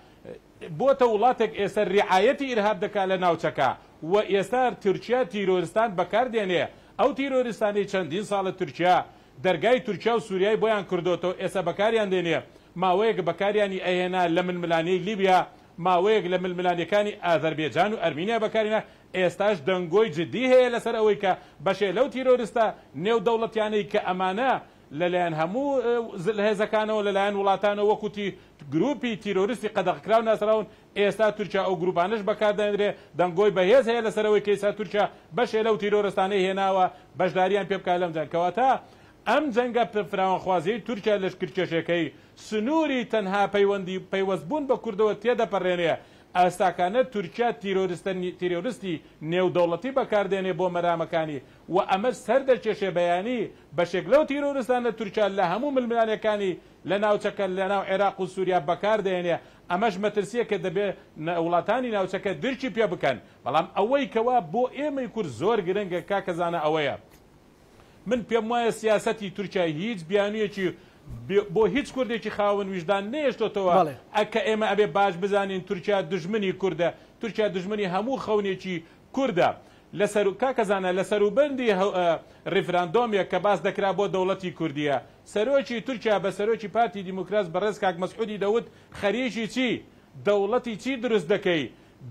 S3: بۆتە وڵاتێک ئێستا ڕیعایەتی ئیرهاب دەکات لە ناوچەکە و ئێستا تورکیا تیرۆریستان بەکاردێنێ ئەو تیرۆریستانی چەندین ساڵە تورکیا دەرگای تورکیا و سووریای بۆیان کردوتەوە ئێستا بەکاریان دێنێ ماوەیەک بەکاریانی ئەهێنا لە ململانەی لیبیا ماوەیەک لە ململانەکانی ئازەربێجان و ئەرمینیا بەکارێنە ئێستاش دەنگۆی جدی هەیە لەسەر ئەوەی کە بەشێ لەو تیرۆریستە نێو دەوڵەتیانەی کە ئەمانە لەلایەن هەموو هێزەکانەوە لەلایەن وڵاتانەوە وەکوتی گروپی تیرۆریستی قەدەغکراو ناسراون ئێستا تورکیا ئەو گروپانش بەکاردەنرێ دەنگۆی بەهێز هەیە لەسەرەوەی کە ئێستا تورکیا بەشێ لەو تیرۆریستانەی هێناوە بەشداریان پێ بکات لەم جەنگەوەتە ئەم جەنگە فراوانخوازیی تورکیا لەشکرکێشەکەی سنووری تەنها پەیوەستبوون بە کوردەوە تێدەپەڕێنێ ئەستاکانە تورکیا تیرۆریستی نێودەوڵەتی بەکاردێنێ بۆ مەرامەکانی و ئەمە سەردەکێشێ بەیانی بەشێک لەو تیرۆریستانە تورکیا لە هەموو ململانەکانی لە ناوچەکە لە ناو عێراق و سووریا بەکاردێنێ ئەمەش مەترسیە کە دەبێت وڵاتانی ناوچەکە درکی پێ بکەن بەڵام ئەوەی کەوا بۆ ئێمەی کورد زۆر گرنگە کاکەزانە ئەوەیە من پێم وایە سیاسەتی تورکیا هیچ بیانویەکی بۆ هیچ کوردێکی خاوەن ویژدان نێشتۆتەوە ئەکە ئێمە ئەبێ باش بزانین تورکیا دژمنی کوردە تورکیا دژمنی هەموو خەونێکی کوردە لەسەر کاکەزانە لە سەروبەندی ڕیفراندۆمیە کە باس دەکرا بۆ دەوڵەتی کوردیە سەرۆکی تورکیا بە سەرۆکی پارتی دیموکراس بەڕێز کاک مەسعودی دەوت خەریکی چی دەوڵەتی چی دروست دەکەی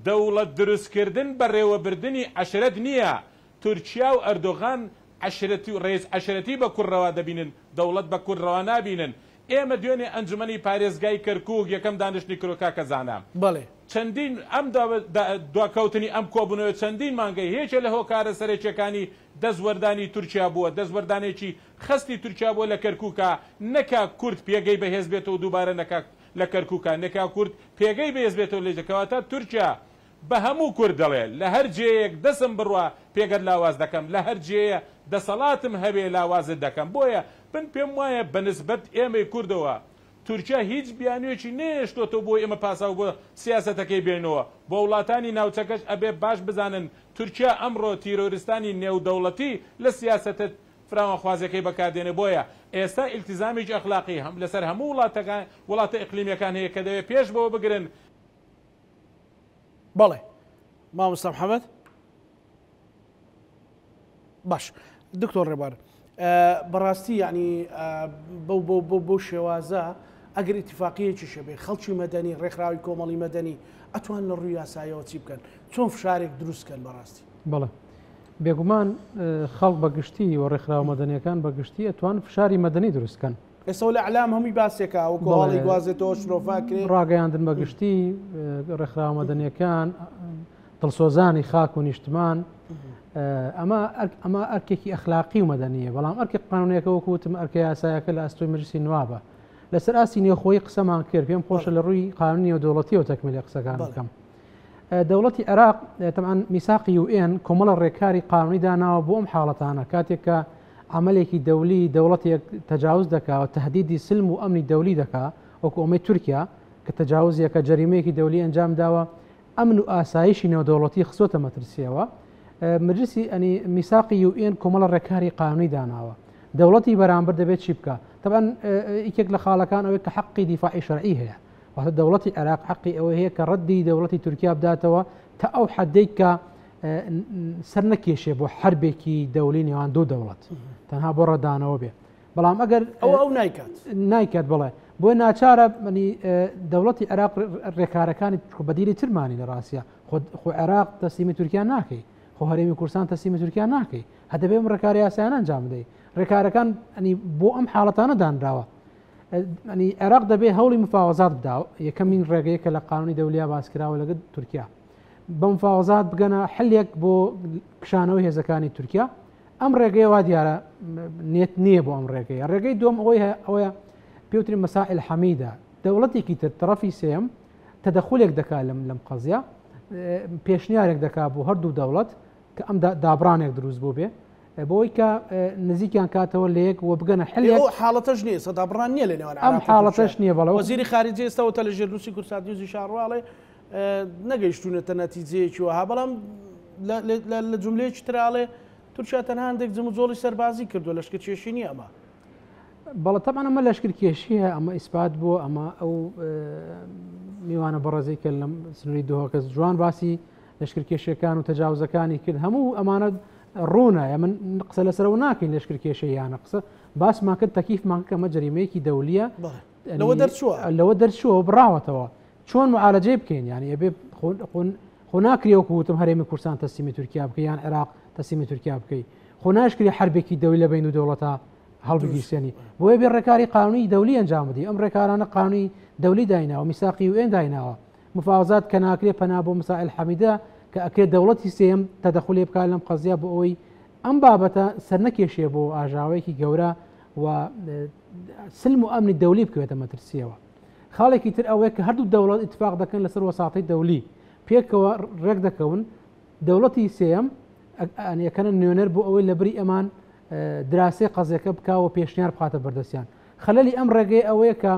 S3: دەوڵەت دروستکردن بەڕێوەبردننی عەشرەت نییە تورکیا و ئەردۆغان ڕێز عەشرەتی بە کوڕەوە دەبینن دەوڵەت بە کوڕەوە نابینن ئێمە دوێنێ ئەنجومەنی پارێزگای کەرکووک یەکەم دانیشتنی کرۆکا کەزانە
S1: بەڵێ
S3: چەندین ئەم دواکەوتنی ئەم کۆبوونەوە چەندین مانگەی هێچە لە هۆکارە سەرێکیەکانی دەستوەردانی تورکیا بووە دەستوەردانێکی خستی تورکیا بووە لە کەرکووکە نەکا کورد پێگەی بەهێز بێتەوە دووبارە نەکا لە کەرکووکە نەکا کورد پێگەی بەهێز بێتەوە لێجەکەواتە تورکیا بە هەموو کورد دەڵێ لە هەر جێیەک دەسم بڕوە پێگەت لاواز دەکەم لە هەر جێیە دەسەڵاتم هەبێ لاوازت دەکەم بۆیە من پێم وایە بەنسبەت ئێمەی کوردەوە تورکیا هیچ بیانوێکی نێشتۆتەوە بۆ ئێمە پاساو بۆ سیاسەتەکەی بێنەوە بۆ وڵاتانی ناوچەکەش ئەبێ باش بزانن تورکیا ئەمڕۆ تیرۆریستانی نێودەوڵەتی لە سیاسەتت فراوانخوازیەکەی بەکاردێنێ بۆیە ئێستا ئیلتیزامێکی ئەخلاقی لەسەر هەموو وڵاتە ئیقلیمیەکان هەیە کە دەوێت پێش بەوە بگرن.
S1: بەڵێ مامۆستا محەممەد باش دکتۆر ڕێبوار بەڕاستی یعنی بۆ شێوازە ئەگەر ئیتیفاقیەکی شەبێ خەڵکی مەدەنی ڕێکخراوی کۆمەڵی مەدەنی ئەتوان لە ڕووی یاسایەوە چی بکەن چۆن فشارێک دروستکەن بەڕاستی
S4: بەڵێ بێگومان خەڵک بەگشتی و ڕێکخراوە مەدەنیەکان بەگشتی ئەتوان فشاری مەدەنی دروستکەن
S1: ئێستا لە ئەعلام هەمووی باسێکە و گۆڵی گوازێتەوە شرۆفاکرێ
S4: ڕاگەیاندن بەگشتی ڕێکخراوە مەدەنیەکان دڵسۆزانی خاک و نیشتمان ئەمە ئەرکێکی ئەخلاقی و مەدەنیە بەڵام ئەرکی قانونیەکە وەکوتم ئەرکە یاسایەکە لە ئەستۆی مەجلیسی نوابە لەسەر ئاسی نێوخۆیی قسەمان کرد پێم خۆشە لە ڕووی قانونی و دەوڵەتیەوە تەکمیلی قسەکان بکەم. دەوڵەتی عێراق تەمان میساقی UN کۆمەڵە ڕێکاری قانونی داناوە بۆ ئەم حاڵەتانە کاتێک کە عملێکی دەولی دەوڵەتێک تەجاوز دەکات و تهدیدی سلم و ئەمنی دەولی دەکات وەکو ئەمەی تورکیا کە تەجاوزیەکە جەریمەیەکی دەولی ئەنجام داوە ئەمن و ئاسایشی نێودەوڵەتی خسۆتە مەترسیەوە مجلسی ئەنی میساقی UN کۆمەڵە ڕێکاری قانونی داناوە دەوڵەتی بەرامبەر دەبێت چی بکە طبعاً یەکێک لە خاڵەکان ئەوەیە کە حەقی دیفاعی شەرعی هەیە واتە دەوڵەتی عێراق حەقی ئەوە هەیە کە ڕەدی دەوڵەتی تورکیا بداتەوە تا ئەو حەدەی کە سەر نەکێشێ بۆ حربێکی دەولی نێوان دوو دەوڵەت تەنها بۆ ڕەدانەوە بێ بەڵام ئەگەر
S1: ئەو
S4: نایکات بڵێ بۆ ناچارە دەوڵەتی عێراق ڕێکارەکانی بەدیری ترمانی لە ڕاستە خۆ عێراق تەسلیمی تورکیا ناکەی خۆ هەرێمی کوردستان تەسلیمی تورکیا ناکەی هەدەبێ ڕێکاری یاساییان ئەنجام بدەیت ڕێکارەکان بۆ ئەم حاڵەتانە دانراوە عێراق دەبێ هەوڵی مفاوەزات بداوە یەکەمین ڕێگەیە کە لە قانونی دەولیا باسکراوە لەگەڵ تورکیا بە مفاوەزات بگەنە حلێک بۆ کشانەوەی هێزەکانی تورکیا ئەم ڕێگەی وا دیارە نێت نییە بۆ ئەم ڕێگەی دوم ئەوەیە پێوتری مەسائل حەمیدە دەوڵەتێکی تر تەرەفی سێم تەدەخولێک دەکات لەم قەزیە پێشنیارێک دەکات بۆ هەردوو دەوڵەت کە ئەم دابڕانێک دروست بۆ بێ بۆی کە نزیکیان کاتەوە لە یەک وە بگەنە حلێک
S1: حاڵەتەش نییە سەدابڕان نییە لە نێوان
S4: ئەم حاڵەتەش نییە بەڵەوە
S1: وەزیری خارجی ئێستاوە لە ژێرنووسی کورسات نیوزی شاڕواڵێ نەگەیشتونەتە نەتیجەیەکیوە ها بەڵام لە جملەیەکی تراڵێ تورکیا تەنها هەندێک جموجۆڵی سەربازی کردووە لەشکرکێشی نییە ئەمە
S4: بەڵە تەمان ئەمە لەشکرکێشیە ئەمە ئیسپات بووە ئەمە ئەو میوانە بەڕێزەی کە لەم سنووری دووهەکەس جوان باسی لەشکرکێشیەکان و تەجاوزەکانی کرد هەموو ئەمانە ڕوونە من قسە لەسەرەوە ناکەین لەشکرکێشە یانە قسە باسمان کرد تەکیفمان کە ئەمە جەریمەیەکی دەولیە لەوە دەرچووە بڕاوەتەوە چۆن معالەجێ بکەین یانی ئەبێ خۆ ناکرێوە وتم هەرێمی کوردستان تەسلیمی تورکیا بکە یان عێراق تەسلیمی تورکیا بکەی خۆ ناشکری حربێکی دەولی لە بین و دەوڵەتە هەڵبگیرسێنی بۆیە بێ ڕێکاری قانونی دەولی ئەنجام بدی ئەم ڕێکارانە قانونی دەولی دایناوە میساقی UN دایناوە مفاوزات کە ناکرێ پەنا بۆ مسائل حەمیدە کە ئەکرێت دەوڵەتی سێم تەدەخولێ بکات لەم قەزیە بۆ ئەوەی ئەم بابەتە سەرنەکێشێ بۆ ئاژاوەیەکی گەورە و سلم و ئەمنی دەولی بکوێتە مەترسیەوە خاڵێکی تر ئەوەیە کە هەردوو دەوڵەت اتفاق دەکەن لەسەر وەساڵەی دەولی پێکەوە ڕێک دەکەون دەوڵەتی سێم ئەنیەکەنە نوێنەر بۆ ئەوەی لە بری ئەمان دراسی قەزەکە بکاوە پێشنیار بخاتە بەردەستیان خەلەلی ئەم ڕێگەی ئەوەیە کە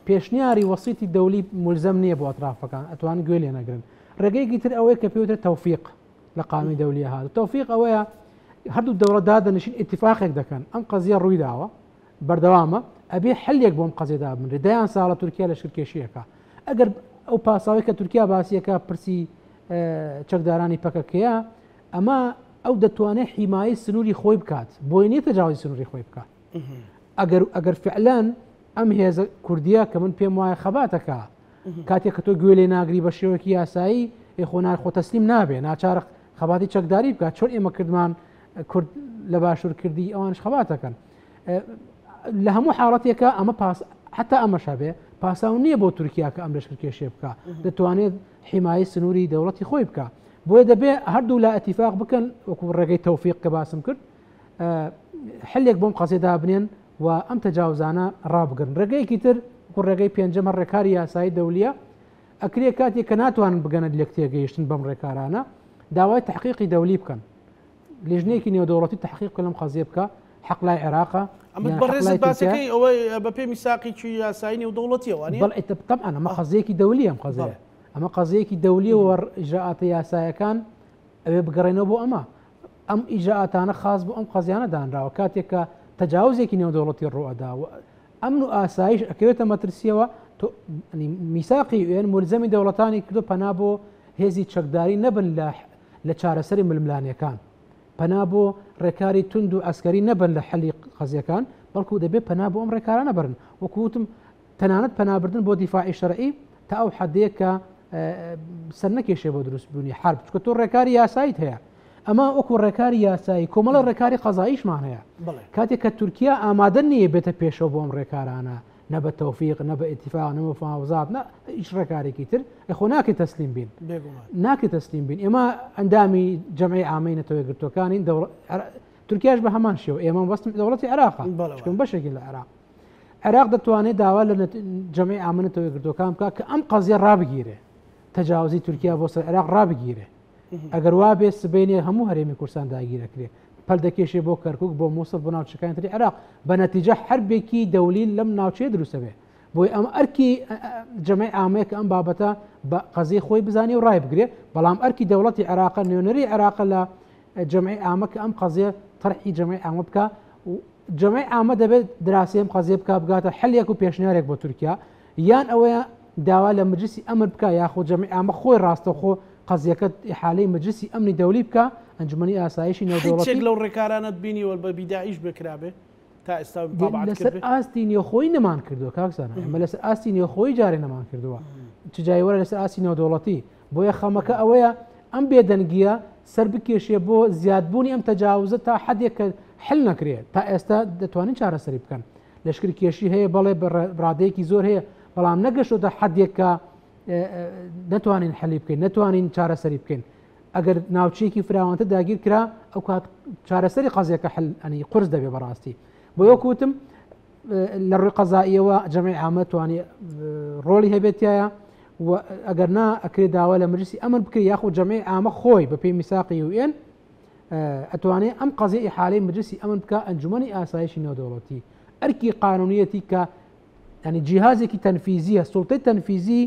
S4: پێشنیاری وەسیتی دەولی ملزەم نییە بۆ ئەطرافەکان ئەتوان گوێ لێ نەگرن ڕێگەیەکی تر ئەوەیە کە پێوترێت تەوفیق لە قانونی دەولیە هات تەوفیق ئەوەیە هەردوو دەوڵەت دادەنشین اتفاقێک دەکەن ئەم قەزیە ڕووی داوە بەردەوامە ئەبێ حلێک بۆم قەزیەدا بنرێت دەیان ساڵە تورکیا لەشکرکێشیەکە ئەگەر ئەو پاساوی کە تورکیا باسیەکە پرسی چەکدارانی پەکەکەیە ئەمە ئەو دەتوانێت حیمایی سنووری خۆی بکات بۆی نیە تەجاوزی سنووری خۆی بکات ئەگەر فعلەن ئەم هێزە کوردیە کە من پێم وایە خەباتەکە کاتێک کە تۆ گوێ لێ ناگری بە شێوەیەکی یاسایی خۆنار خۆ تەسلیم نابێ ناچارە خەباتی چەکداری بکات چۆن ئێمە کردمان کورد لە باشوور کردی ئەوانش خەباتەکەن لە هەموو حاڵەتێکە ئەمە حتا ئەمەش هەبێ پاساو نییە بۆ تورکیا کە ئەم لەشکرکێشێ بکە دەتوانێت حیمایی سنووری دەوڵەتی خۆی بکە بۆیە دەبێ هەردوو لا ئەتیفاق بکەن وەکو ڕێگەی تەوفیق کە باسم کرد حلێک بۆم قەزێدا بنێن و ئەم تەجاوزانە ڕابگرن ڕێگەیەکی تر ڕێگەی پێنجەمە ڕێکاری یاسایی دەولیە ئەکرێ کاتێک کە ناتوانن بگەنە لێک تێگەیشتن بەم ڕێکارانە داوای تحقیقی دەولی بکەن لێژنەیەکی نێودەوڵەتی تحقیق کە لەم قەزیە بکە حەق لای عێراقە
S1: ئەمە بەڕێزت باسەکەی ئەوەی بە پێی میساقی یاسایی نێودەوڵەتیەوە
S4: بەڵێ طبعاً ئەمە قەزەیەکی دەولی ئەم قەزەیە ئەمە قەزەیەکی دەولی و ئیجراءاتە یاسایەکان ئەوێ بگەڕێنەوە بۆ ئەم ئیجراءاتانە خاص بۆ ئەم قەزیانە دانراوە کاتێک کە تەجاوزێکی نێودەوڵەتی ڕوئەدا ئەمن و ئاسایش ئەکەوێتە مەترسیەوە میساقی UN ملزەمی دەوڵەتانی کردو پەنا بۆ هێزی چەکداری نەبن لە چارەسەری ململانیەکان پەنا بۆ ڕێکاری تند و ئەسکەری نەبن لە حەلی قەزیەکان بەڵکو دەبێت پەنا بۆ ئەم ڕێکارانە بەرن وەکوتم تەنانەت پەنابردن بۆ دیفاعی شەرعی تا ئەو حەدەیە کە سەر نەکێشێ بۆ دروستبوونی حرب چکە تۆ ڕێکاری یاساییت هەیە ئەمە وەکو ڕێکاری یاسایی کۆمەڵە ڕێکاری قەزاییشمان هەیە کاتێک کە تورکیا ئامادە نییە بێتە پێشەوە بۆ ئەم ڕێکارانە نە بە تەوفیق نە بە ئیتیفاق نە مفاوزات نە هیچ ڕێکارێکی تر خۆ ناکرێت تەسلیم بین ناکرێت تەسلیم بین ئێمە ئەندامی جەمعی عامەی نەتەوەی گرتوەکانی تورکیاش بە هەمان شێوە ئێمە وەستم دەوڵەتی عێراقە بەشێکی لە عێراق دەتوانێت داوا لە جەمعی عامە نەتەوەی گرتوەکان بکات کە ئەم قەزیە ڕابگیرێ تەجاوزی تورکیا بۆ سەر عێراق ڕابگیرێ ئەگەر وا بێ سبەینێ هەموو هەرێمی کوردستان داگیرەکرێ پەل دەکێشێ بۆ کەرکوک بۆ مووسڵ بۆ ناوچەکانی تری عێراق بە نەتیجە حربێکی دەولی لەم ناوچەیە دروستە بێ بۆی ئەم ئەرکی جەمعی عامەیە کە ئەم بابەتە بە قەزەی خۆی بزانێ و ڕای بگرێ بەڵام ئەرکی دەوڵەتی عێراق نوێنەری عێراق لە جەمعی عامە کە ئەم قەزیە طرحی جەمعی عامە بکە جەمعی عامە دەبێت دراسی ئەم قەزیە بکە بگاتە حەلێک و پێشنیارێک بۆ تورکیا یان ئەوەیە داوا لە مجلسی ئەمر بکە یاخۆ جەمعی عامە خۆی ڕاستەخۆ قەزیەکە ئیحالەی مجلسی ئەمنی دەولی بکە ئەنجومەنی ئاسایشی نێودەوڵەتی
S1: لەو ڕێکارانت بینیوە بە بیداعیش بکرابێ تا ئێستا
S4: لەسەر ئاستی نێوخۆی نەمان کردووە کاکسانە ئەمە لەسەر ئاستی نێوخۆی جارێ نەمان کردووە چ جایوەرە لەسەر ئاستی نێودەوڵەتی بۆیە خەمەکە ئەوەیە ئەم بێدەنگیە سەر بکێشێ بۆ زیادبوونی ئەم تەجاوزە تا حەدێک کە حل نەکرێت تا ئێستا دەتوانین چارەسەری بکەن لەشکرکێشی هەیە بەڵێ ڕادەیەکی زۆر هەیە بەڵام نەگەشتۆتە حەدێک کە نەتوانین حەلی بکەین نەتوانین چارەسەری بکەین ئەگەر ناوچەیەکی فراوانتە داگیر کرا ئەو کات چارەسەری قەزیەکە ئەنی قورس دەبێ بەڕاستی بۆ یەکوتم لە ڕووی قەزاییەوە جەمعی عامە توانێت ڕۆڵی هەبێتایە و ئەگەر نا ئەکرێ داوا لە مجلسی ئەمر بکرێت یاخود جەمعی عامە خۆی بە پێی میساقی UN ئەتوانێت ئەم قەزیە ئیحالەی مجلسی ئەمر بکە ئەنجومەنی ئاسایشی نێودەوڵەتی ئەرکی قانونیەتی کە ینی جیهازێکی تەنفیزیە سوڵتەی تەنفیزی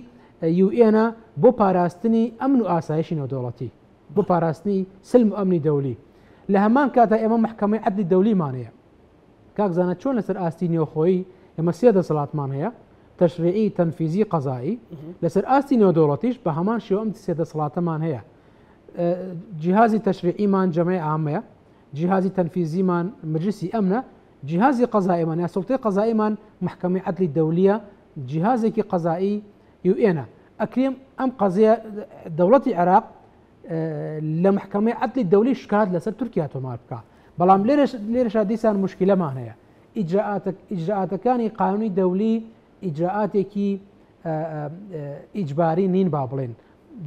S4: UN بۆ پاراستنی ئەمن و ئاسایشی نێودەوڵەتی بۆ پاراستنی سلم و ئەمنی دەولی لە هەمان کاتە ئێمە محکەمەی عەدلی دەولیمانەیە کاکزانە چۆن لەسەر ئاستی نێوخۆیی ئێمە سێ دەسەڵاتمان هەیە تەشریعی تەنفیزی قەزایی لەسەر ئاستی نێودەوڵەتیش بە هەمان شێوە ئەم سێ دەسەڵاتەمان هەیە جیهازی تەشریعیمان جەمعی عامەیە جیهازی تەنفیزیمان مجلسی ئەمنە جیهازی قەزاییمان یا سوڵتەی قەزاییمان محکەمەی عەدلی دەولیە جیهازێکی قەزایی UN ئەکرێم ئەم قەزیە دەوڵەتی عێراق لە محکەمەی عەدلی دەولی شکات لەسەر تورکیا تۆمار بکە بەڵام لێرەشا دیسان مشکلەمان هەیە ئیجراعاتەکانی قانونی دەولی ئیجراعاتێکی ئیجباری نین با بڵێن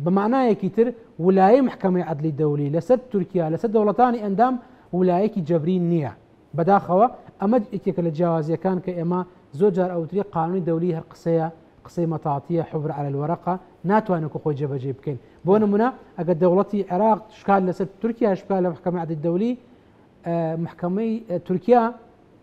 S4: بەمانایەکی تر ولایە محکەمەی عەدلی دەولی لەسەر تورکیا لەسەر دەوڵەتانی ئەندام ولایەکی جەبری نییە بەداخەوە ئەمە یەکێکە لە جیاوازیەکان کە ئێمە زۆر جار ئەوتری قانونی دەولی هەر قسەیە قسەی مەتاتیە حبر على الورقة ناتوانێت خۆی جێبەجێ بکەین بۆ نمونە ئەگەر دەوڵەتی عێراق شکال لەسەر تورکیا شکال لە محکەمەی عەدلی دەولی محکەمەی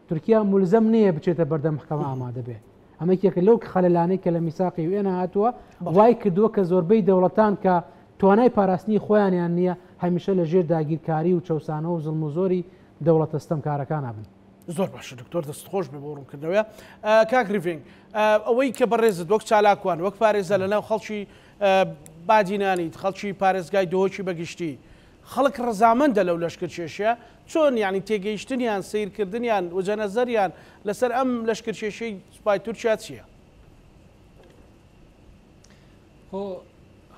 S4: تورکیا ملزم نییە بچێتە بەردەم محکەمە ئامادە بێ ئەمە یەکێکە لەو خەلەلانەی کە لە میساقی UN هاتووە وای کردووە کە زۆربەی دەوڵەتان کە توانای پاراستنی خۆیانیان نییە هەمیشە لە ژێر داگیرکاری و چەوسانە و زڵم و زۆری دەوڵەتە ستەمکارەکان هەبن
S1: زۆر باشە دکتۆر دەستخۆش بێ بۆ ڕوونکردنەوەیە کاک ریڤینگ ئەوەی کە بەڕێزت وەک چالاکوان وەک پارێزە لەناو خەڵکی بادینانی خەڵکی پارێزگای دۆهۆکی بەگشتی خەڵک ڕەزامەندە لەو لەشکرکێشیە چۆن یعنی تێگەیشتنیان سیرکردنیان وجەنەزەریان لەسەر ئەم لەشکرکێشەی سوپای تورکیا چییە؟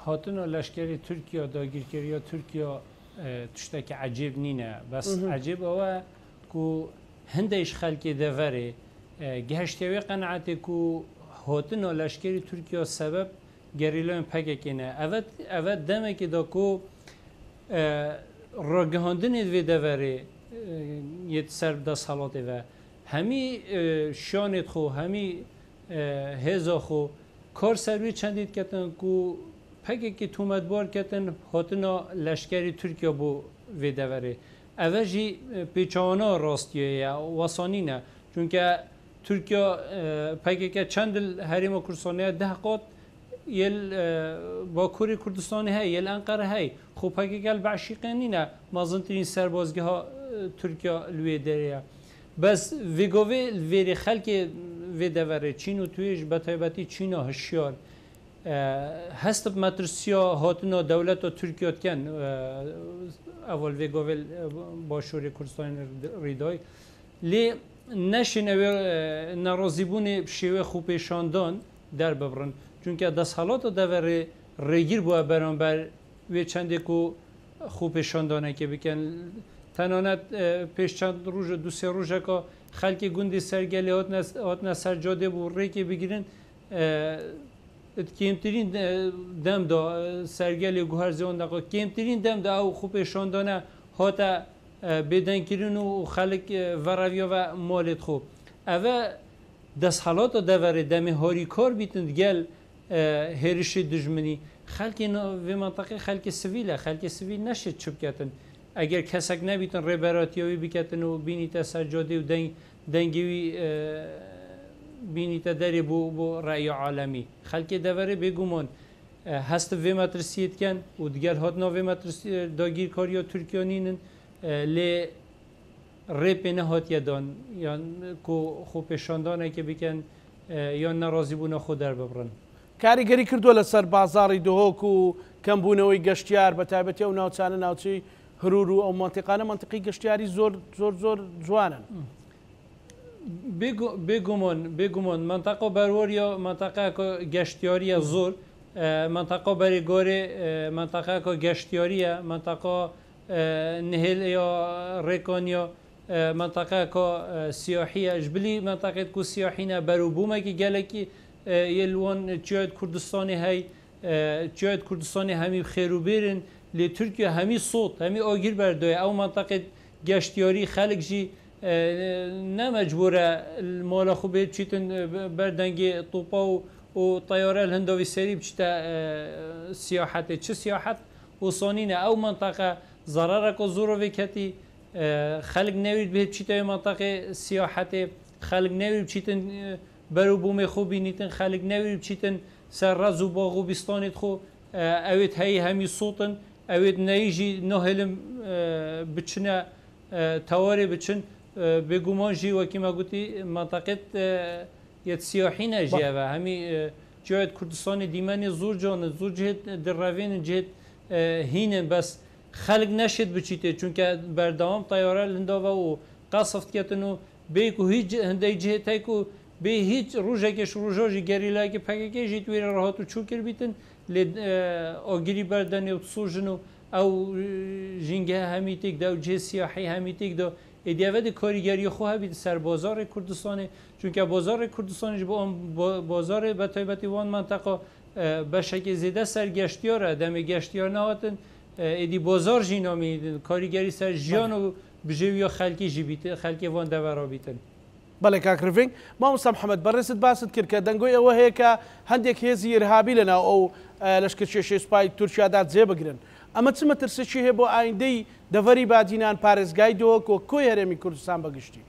S2: هاتنە لەشکری تورکیا داگیرکاریە تورکیا تشتێکی عەجیب نینە بەس عەجیب ئەوە کو هەندێک خەڵکی دەڤەرێ گەهشتەوەی قەنەعەتێک و هاتنە لەشکری تورکیا سەبەب گەریلۆن پەکێکینە ئەوە دەمێکیدا کو ڕۆگەهاندنێت وێ دەڤەرێ یەت سەر دەسەڵاتێڤە هەمی شانێت خۆ هەمی هێزا خۆ کار سەروی چەندیت کەتن و پەکێکی تومەتبار کەتن هاتنە لەشکری تورکیا بۆ وێ دەڤەرێ ئەوە ژی پێچەوانە ڕاستیەیە وەسانینە چونکە تورکیا پەکێکە چەند هەرێمە کوردستانەیە دەهقات یل باکوری کوردستانی هەیە یل ئەنقەرە هەی خۆ پەکێکە بەعشیقێنینە مەزنترین سەربازگەها تورکیا لێ دەرەیە بەس ڤێگۆڤێ لێرێ خەڵکێ وێ دەڤەرێ چین و توێژ بە تایبەتی چینە هەشیار هەست مەترسیا هاتنە دەولەتە تورکیاتکەن ئەوەل ڤێگۆڤێ باشووری کوردستانی ڕیدای لێ نەشین ئەوێ نەڕۆزیبوونی شێوە خوپێشاندان دەرببڕن چونکە دەسەڵاتە دەڤەرێ ڕێگیر بووە بەرامبەر وێ چەندێک و خوپێشاندانێکی بکەن تەنانەت پێش چەند ڕۆژە دوسێ ڕۆژەکە خەڵکی گوندی سەرگەلی هاتنە سەرجادێ بوو ڕێکی بگرن کێمترین دەمدا سەرگەلی گوهر زێوەندەقا کێمترین دەمدا ئەو خوپێشاندانە هاتە بێدەنگکردن و خەڵک ڤەڕەویەوە مالێت خۆ ئەوە دەسەڵاتە دەڤەرێ دەمێ هۆری کار بیتن گەل هێرشی دژمنی خەڵکی وێ منتەقەی خەڵکی سڤیلە خەڵکی سڤیل نەشێت چ بکەتن ئەگەر کەسێک نەبیتن ڕێبەراتیەوەی بکەتن و بینیتە سەرجادێ و دەنگێوی بینیتە دەرێ بۆ ڕای عالەمی خەڵکی دەڤەرێ بێگومان هەستە وێ مەترسیەتکەن و دیگەر هاتنە وێ داگیرکاریە تورکیانینن لێ ڕێپێ نەهاتیەدان یان خۆپێشاندانێکی بکەن یان نەڕازی بوونە خۆ دەرببڕن
S1: کاریگەری کردووە لەسەر بازاڕی دۆهۆک و کەمبوونەوەی گەشتیار بە تایبەتی ئەو ناوچانە ناوچەی هەرور و ئەو مانتیقانە منتیقی گەشتیاری زۆر زۆر زۆر جوانن
S2: بێگومان منتەقە بەروەریە منتەقەکە گەشتیاریە زۆر منتەقە بەری گۆرێ منتەقەکە گەشتیاریە منتەقە نهێل یا ڕێکۆنیا منطقه که سیاحیه جبلی منطقه کو سیاحینه بروبومه که گلکی یلوان جهاد کردستانی های جهاد کردستانی همی خیرو بیرن لی ترکیه همی صوت همی آگیر بردوی او منطقه گشتیاری خلق جی نمجبوره مالا خوبه چیتن بردنگی طوپا و طیاره الهندوی سری بچتا سیاحت چه سیاحت وصانینه او منطقه ضرره که زورو وکتی خلق نوید به چیتای منطقه سیاحت خلق نوید چیتن برو بوم خوبی نیتن خلق نوید چیتن سر رزو باغو بیستانید خو اوید هی همی صوتن اوید نیجی نهلم بچنه تواری بچن بگومان جی وکی ما گوتی منطقه یه سیاحی نجیه و همی جهت کردستان دیمانی زور جان زور جهت در روین جهت هینن بس خلق نشد بچیته چون که بردام طیاره لنداوه و قصفت کتنو بیکو هیچ هندی جهت هیکو به هیچ روزه که روزی گریلا که پکه جیت ویر راحت و چوکر بیتن لید آگری بردن و سوژنو او جنگه همیتیک دو جه سیاحی همیتیک دو ایدیوه کاریگری خواه بید سر بازار کردستان چون که بازار کردستانش با بازار به تایبتی وان منطقه به شکل زیده سرگشتیاره دم گشتیار نهاتن ایدی بازار جینا میدن کاریگری سر جیان و بجوی خلکی جی بیتن خلکی وان دورا بیتن
S1: بله کاکروینگ ما مستم محمد بررست باست کرد که دنگوی او هیکا هندێک هێزی ئێرهابی لەناو ئەو لەشکرکێشەی سوپای تورکیادا جێبگرن ئەمە چ مەترسێکی هەیە بۆ ئایندەی دەڤەری بادینان پارێزگای دۆک و کۆی هەرێمی کوردستان بەگشتی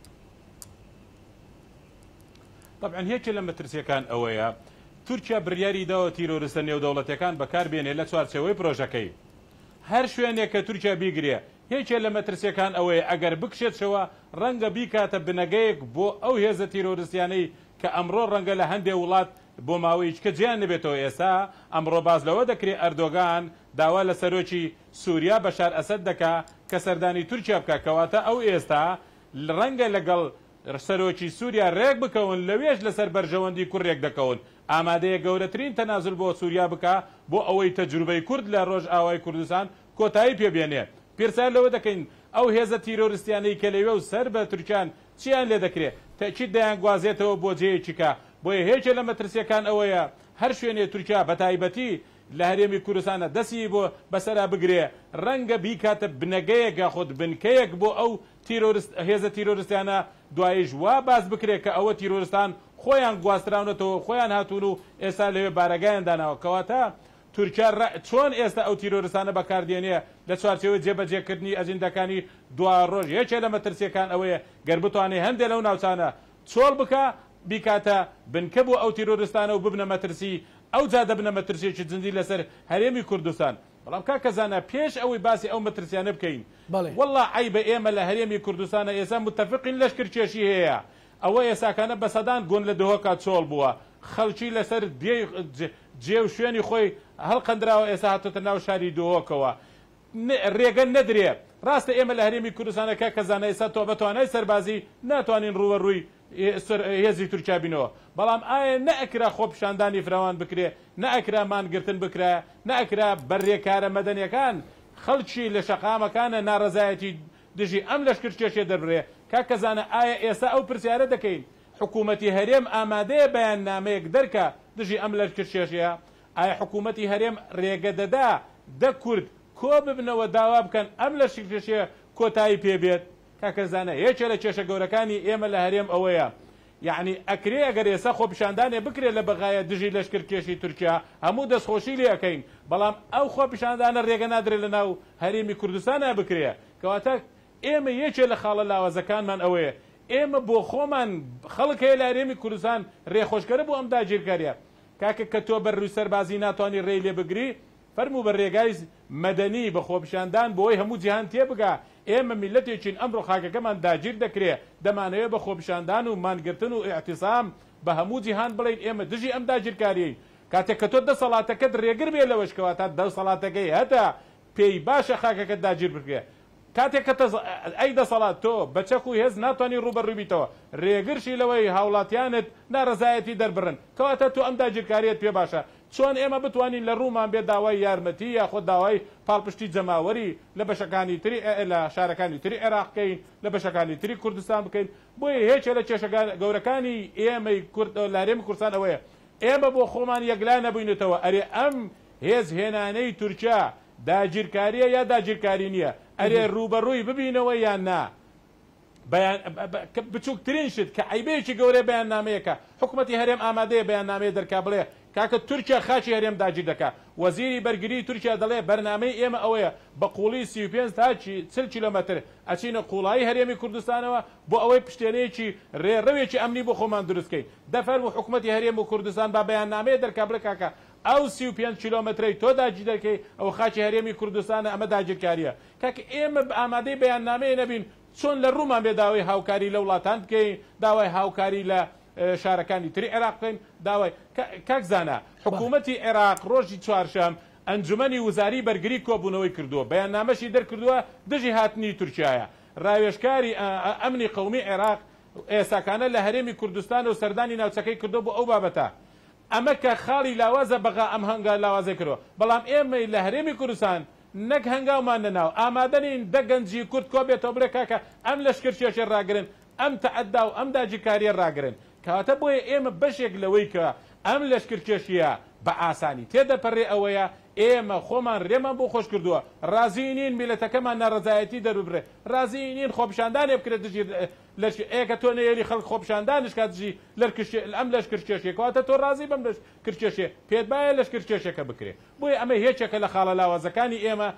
S3: طبعا هيك لما ترسيكان اويا تركيا برياري داو تيرورست نيو دولتكان بكار بين لا تشوارچوي بروجكي هر شوينه ك تركيا بيگري هيك لما ترسيكان اويا اگر بكشت شوا رنگ بيكات بنگيك بو او هيز تيرورستياني كامرو رنگ لهندي ولات بو ماويج كجيان نبيتو اسا امرو باز لو دكري اردوغان داوا لسروچي سوريا بشار اسد دكا كسرداني تركيا بكا كواتا او استا رنگ لگل سەرۆکی سووریا ڕێک بکەون لەوێش لەسەر بەرژەوەندی کوڕێک دەکەون ئامادەیە گەورەترین تەنازل بۆ سووریا بکە بۆ ئەوەی تەجروبەی کورد لە ڕۆژ ئاوای کوردستان کۆتایی پێبێنێ پیرسان لەوە دەکەین ئەو هێزە تیرۆریستیانەی کە لەوێ و سەر بە تورکیان چیان لێ دەکرێت تەکید دەیان گوازێتەوە بۆ جێیەکیکە بۆیە هێچە لە مەترسیەکان ئەوەیە هەر شوێنێ تورکیا بە تایبەتی لە هەرێمی کوردستانە دەستی بۆ بەسەرا بگرێ ڕەنگە بیکاتە بنەگەیەک یاخود بنکەیەک بۆ ئەو هێزە تیرۆریستیانە دوایش وا باز بکرێت کە ئەوە تیرۆریستان خۆیان گواستراونەتەوە خۆیان هاتوون و ئێستا لەوێ بارەگایان داناوە کەواتە تورکیا چۆن ئێستا ئەو تیرۆریستانە بەکاردێنێ لە چوارچێوەی جێبەجێکردنی ئەجندەکانی دوا ڕۆژ یەکێ لە مەترسیەکان ئەوەیە گەر بتوانێت هەندێک لەو ناوچانە چۆڵ بکە بیکاتە بنکە بۆ ئەو تیرۆریستانە و ببنە مەترسی ئەو جا دەبنە مەترسیێکی جندی لەسەر هەرێمی کوردستان بەڵام کاکەزانە پێش ئەوەی باسی ئەو مەترسیانە بکەین والله عیبە ئێمە لە هەرێمی کوردستانە ئێستا متتەفقین لەشکرکێشی هەیە ئەوە ئێساکانە بە سەدان گۆن لە دهۆکات چۆڵ بووە خەڵکی لەسەر جێ و شوێنی خۆی هەڵقەندراوە ئێستا هاتۆتە ناو شاری دهۆکەوە ڕێگە نەدرێ ڕاستە ئێمە لە هەرێمی کوردستانە کاکەزانە ئێستا تۆ بە توانای سەربازی ناتوانین ڕووەڕووی هێزی تورکیا بینەوە بەڵام ئایا نەئەکرا خۆپیشاندانی فراوان بکرێ نەئەکرا مانگرتن بکرا نەئەکرا بەڕێکارە مەدەنیەکان خەڵکی لە شەقامەکانە ناڕەزایەتی دژی ئەم لەشکرکێشێ دەربڕێ کاکەزانە ئایا ئێستا ئەو پرسیارە دەکەین حکوومەتی هەرێم ئامادەیە بەیان نامەیەک دەرکە دژی ئەم لەشکرکێشەیە ئایا حکوومەتی هەرێم ڕێگە دەدا دە کورد کۆ ببنەوە داوا بکەن ئەم لەشکرکێشێ کۆتایی پێبێت کاکەزانە یەکێ لە کێشە گەورەکانی ئێمە لە هەرێم ئەوەیە یعنی ئەکرێ ئەگەر ئێستا خۆپیشاندانێ بکرێت لە بەغایە دژی لەشکرکێشی تورکیا هەموو دەستخۆشی لێ ئەەکەین بەڵام ئەو خۆپیشاندانە ڕێگە نادرێت لە ناو هەرێمی کوردستانە بکرێ کەواتە ئێمە یەکێ لە خاڵە لاوازەکانمان ئەوەیە ئێمە بۆ خۆمان خەڵک هەیە لە هەرێمی کوردستان ڕێخۆشکەرە بۆ ئەم داگیرکاریە کاکە کە تۆ بەر ڕووی سەربازی ناتوانانی ڕێی لێ بگری فەرموو بە ڕێگای مەدەنی بە خۆپیشاندان بۆی هەموو جیهان تێبگا ئێمە میلەتێکین ئەمڕۆ خاکەکەمان داگیر دەکرێت دەمانەوێت بە خۆپیشاندان و مانگرتن و ئاعتیسام بە هەموو جیهان بڵین ئێمە دژی ئەم داگیرکاریین کاتێک کە تۆ دەسەڵاتەکەت ڕێگر بێ لەوەشکەوە تا دەسەڵاتەکەی هەتا پێی باشە خاکەکەت داگیر بکرێت کاتێک کە ئەی دەسەڵات تۆ بەچەک و هێز ناتوانانی ڕوبەڕووبیتەوە ڕێگرشی لەوەی هاوڵاتیانت ناڕزایەتی دەربڕن کەواتە تۆ ئەم داگیرکاریت پێ باشە چۆن ئێمە بتوانین لە ڕوومان بێ داوای یارمەتی یاخۆ داوای پاڵپشتی جەماوەری لە بەشەکانی تری لە شارەکانی تری عێراقکەین لە بەشەکانی تری کوردستان بکەین بۆیە هیچ لە کێشە گەورەکانی ئێمەی لە هەرێمی کوردستان ئەوەیە ئێمە بۆ خۆمان یەکلا نەبووینێتەوە ئەرێ ئەم هێز هێنانەی تورکیا داگیرکاریە یا داگیرکاری نییە ئەرێ ڕوبەڕووی ببینەوە یان نا بچووکترین شت کە عیبەیەکی گەورەی بەیاننامەیەکە حکوومەتی هەرێم ئامادەیە بەیاننامەیە دەرکا بڵێ کاکە تورکیا خاچی هەرێم داگیر دەکا وەزیری بەرگری تورکیا دەڵێ بەرنامەی ئێمە ئەوەیە بە قوڵی 35 تا 40 کیلۆمەتر ئەچینە قوڵایی هەرێمی کوردستانەوە بۆ ئەوەی پشتێنەیەکی ڕێڕەوێکی ئەمنی بۆ خۆمان دروستکەین دەفەرموو حکوومەتی هەرێم و کوردستان با بەیاننامەیە دەرکا بڵێ کاکە ئەو 35 کیلۆمەترەی تۆ داگیر دەکەی ئەو خاچی هەرێمی کوردستانە ئەمە داگیرکاریە کاکە ئێمە ئامادەی بەیاننامەیە نەبین چۆن لە ڕوومان بێ داوای هاوکاری لە وڵاتان بکەین داوای هاوکاری لە شارەکانی تری عێراق بکەین داوای کاک زانە حکوومەتی عێراق ڕۆژی چوارشەم ئەنجومەنی وزاری بەرگری کۆبوونەوەی کردووە بەیاننامەشی دەرکردووە دژی هاتنی تورکیایە ڕاوێژکاری ئەمنی قەومی عێراق ئێساکانە لە هەرێمی کوردستان و سەردانی ناوچەکەی کردو بۆ ئەو بابەتە ئەمە کە خاڵی لاوازە بەغا ئەم هەنگا لاوازەی کردەوە بەڵام ئێمە لە هەرێمی کوردستان نەک هەنگاومان نەناو ئامادەنین دەگەنجی کورد کۆ بێتەوە بڵێ کاکە ئەم لەشکرچێشە ڕاگرن ئەم تەعەدا و ئەم داگیرکاریە ڕاگرن کەواتە بۆیە ئێمە بەشێک لەوەی کە ئەم لەشکرچێشیە بە ئاسانی تێدەپەڕێ ئەوەیە ئێمە خۆمان ڕێمان بۆ خۆش کردووە ڕازی نین میلەتەکەمان ناڕەزایەتی دەروبرێ ڕازی نین خۆپشاندانێ بکرێت دژی ئێکە تۆ نێری خەڵک خۆپشاندانش کات دژی ئەم لەشکرچێشێک کەواتە تۆ ڕازی بەم لەشکرچێشێ پێت باە لەشکرچێشەکە بکرێ بۆیە ئەمە هیچێکە لە خاڵە لاوازەکانی ئێمە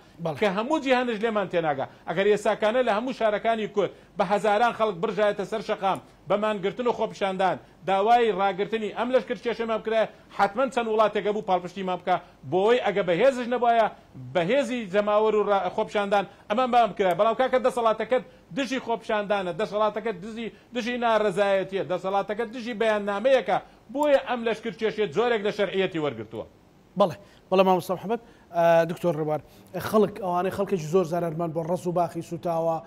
S3: کە هەموو جیهانش لێمان تێناگا ئەگەر ئێساکانە لە هەموو شارەکانی کورد بە هەزاران خەڵک برژایەتە سەر شەقام بەمانگرتن و خۆپشاندان داوای ڕاگرتنی ئەم لەشکرچێشەمان بکرێ حتمما چەند وڵاتێکە بوو پاڵپشتیمان بکە بۆی ئەگە بەهێزش نەبایە بەهێزی جەماوەر و خۆپشاندان ئەمان بام کرا بەڵام کاکە دەسەڵاتەکەت دژی خۆپشاندانە دەسەڵاتەکەت دژی ناڕەزایەتیە دەسەڵاتەکەت دژی بەیاننامەیەکە بۆیە ئەم لەشکرچێشێت جۆرێک لە شەرعیەتی وەرگرتووە
S1: بەڵێ مامۆستا محەممەد دکتۆر ڕێبوار خەڵک ئەوانەی خەڵکێکی زۆر زارەرمان بۆ ڕەز و باخی سوتاوە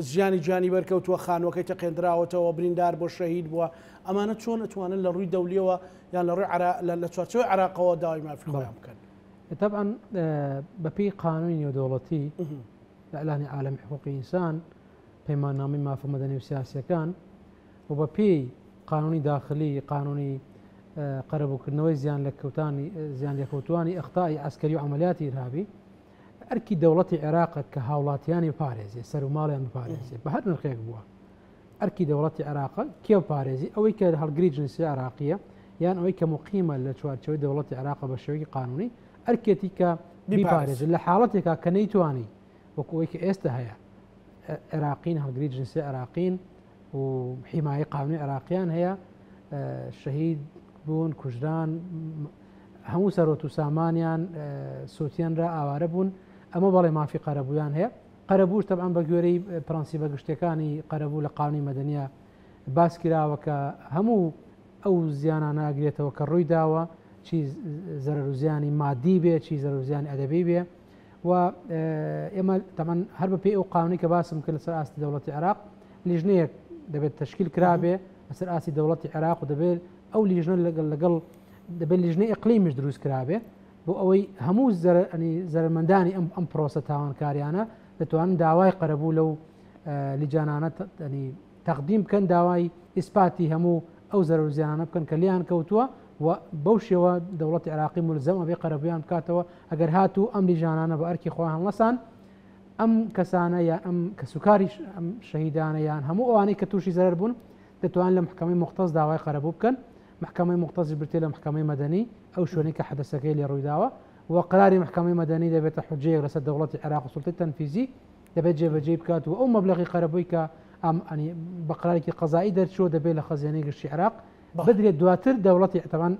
S1: ژیانی جانی بەرکەوتووە خانوەکەی تەقێنراوەتەوە بریندار بۆ شەهید بووە ئەمانە چۆن ئەتوانن لە ڕووی دەولیەوە یان لە ڕووی لە چوارچەوەی عێراقەوە داوای مافی خۆیان بکەن
S4: طبعا بەپێی قانونی نێودەوڵەتی لە ئەلانی عالەمی حقوقی ئینسان پەیماننامەی مافە مەدەنی و سیاسیەکان و بەپێی قانونی داخلی قانونی قەرەبووکردنەوەی زیان لێکەوتوانی ئەخطای عسکەری و عملیاتی ئیرهابی ئەرکی دەوڵەتی عێراق کە هاوڵاتیانی پارێزی سەر و ماڵیان پارێزی بە هەر نرخێک بووە ئەرکی دەوڵەتی عێراق کێو پارێزی ئەوەی کە هەڵگری جنسی عێراقیە یان ئەوەی کە مقیمە لە چوارچەوەی دەوڵەتی عێراق بە شێوەیەکی قانونی ئەرکێتی کە بیپارێزن لە حاڵەتێکا کە نەیتوانی وەکوەوەی کە ئێستا هەیە عێراقین هەڵگری جنسی عێراقین و حیمایی قانونی عێراقیان هەیە شەهید بوون کوژران هەموو سەرۆت و سامانیان سووتیانرا ئاوارە بوون ئەمە بەڵێ مافی قەرەبوویان هەیە قەرەبووش تەبعاً بە گوێرەی پرەنسیبە گشتەکانی قەرەبوو لە قانونی مەدەنیە باس کراوە کە هەموو ئەو زیانان ناگرێتەوە کە ڕووی داوە چی زەرەر و زیانی مادی بێ چی زەرەر و زیانی ئەدەبی بێ و ئێمە تەمەن هەر بەپێی ئەو قانونی کە باسم کرد لەسەر ئاستی دەوڵەتی عێراق لیژنەیەک دەبێت تشکیل کرابێ لەسەر ئاستی دەوڵەتی عێراق و دەبێت ئەو لیژنە لەگەڵ دەبێت لیژنەی ئەقلیمیش دروست کرابێ بۆ ئەوەی هەموو زەرمەندانی ئەم پرۆسە تاوانکاریانە دەتوانن داوای قەرەبوو لەو لیجانانە تەقدیم بکەن داوای ئیسپاتی هەموو ئەو زەرەر و زیانانە بکەن کە لیان کەوتووە و بەو شێوە دەوڵەتی عێراقی مولزەمە بێ قەرەبوویان بکاتەوە ئەگەر هاتوو ئەم لیژانانە بە ئەرکی خۆیان هەڵەسان ئەم کەسانە یا ئەم کە سوکاری ئەم شەهیدانە یان هەموو ئەوانەی کە تووشی زەرەر بوون دەتوانن لە محکەمەی مختص داوای قەرەبوو بکەن محکەمەی مختصی برتێ لە محکەمەی مەدەنی ئەو شوێنەی کە حەدەسەکەی لێ ڕوویداوە و قراری محکەمەی مەدەنی دەبێتە حجەیەک لەسەر دەوڵەتی عێراق و سوڵتەی تەنفیزی دەبێت جێبەجێ بکات و ئەو مەبلەغی قەرەبووی کە بە قرارێکی قەزایی دەرچووە دەبێت لە خەزیانەی گشتی عێراق بدرێت دواتر دەوڵەتی تەبەن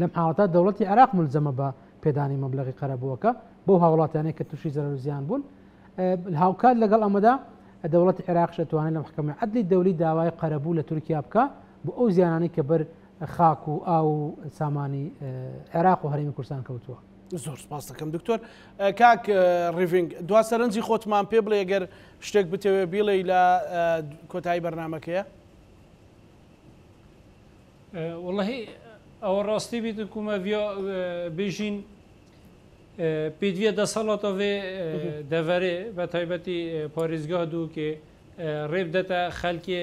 S4: لەم حاڵەتە دەوڵەتی عێراق ملزەمە بە پێدانی مەبلەغی قەرەبووەکە بۆ هاوڵاتیانەی کە تووشی زەرەر و زیان بوون هاوکات لەگەڵ ئەمەدا دەوڵەتی عێراقش دەتوانێت لە محکەمەی عەدلی دەولی داوای قەرەبوو لە تورکیا بکە بۆ ئەو زیانانی کە بەر خاک و ئاو سامانی عێراق و هەرێمی کوردستان کەوتووە.
S1: زۆر سپاس دەکەم دکتۆر کاک ڕیڤینگ دوا سەرنجی خۆتمان پێ بڵێ ئەگەر شتێک بتەوێ بیڵێ لە کۆتایی بەرنامەکەیە.
S2: والله ئەوە ڕاستی بیت کومە بێژین پێویە دەسەڵاتەوێ دەڤەرێ بە تایبەتی پارێزگاه دووکێ ڕێب دەتە خەلکێ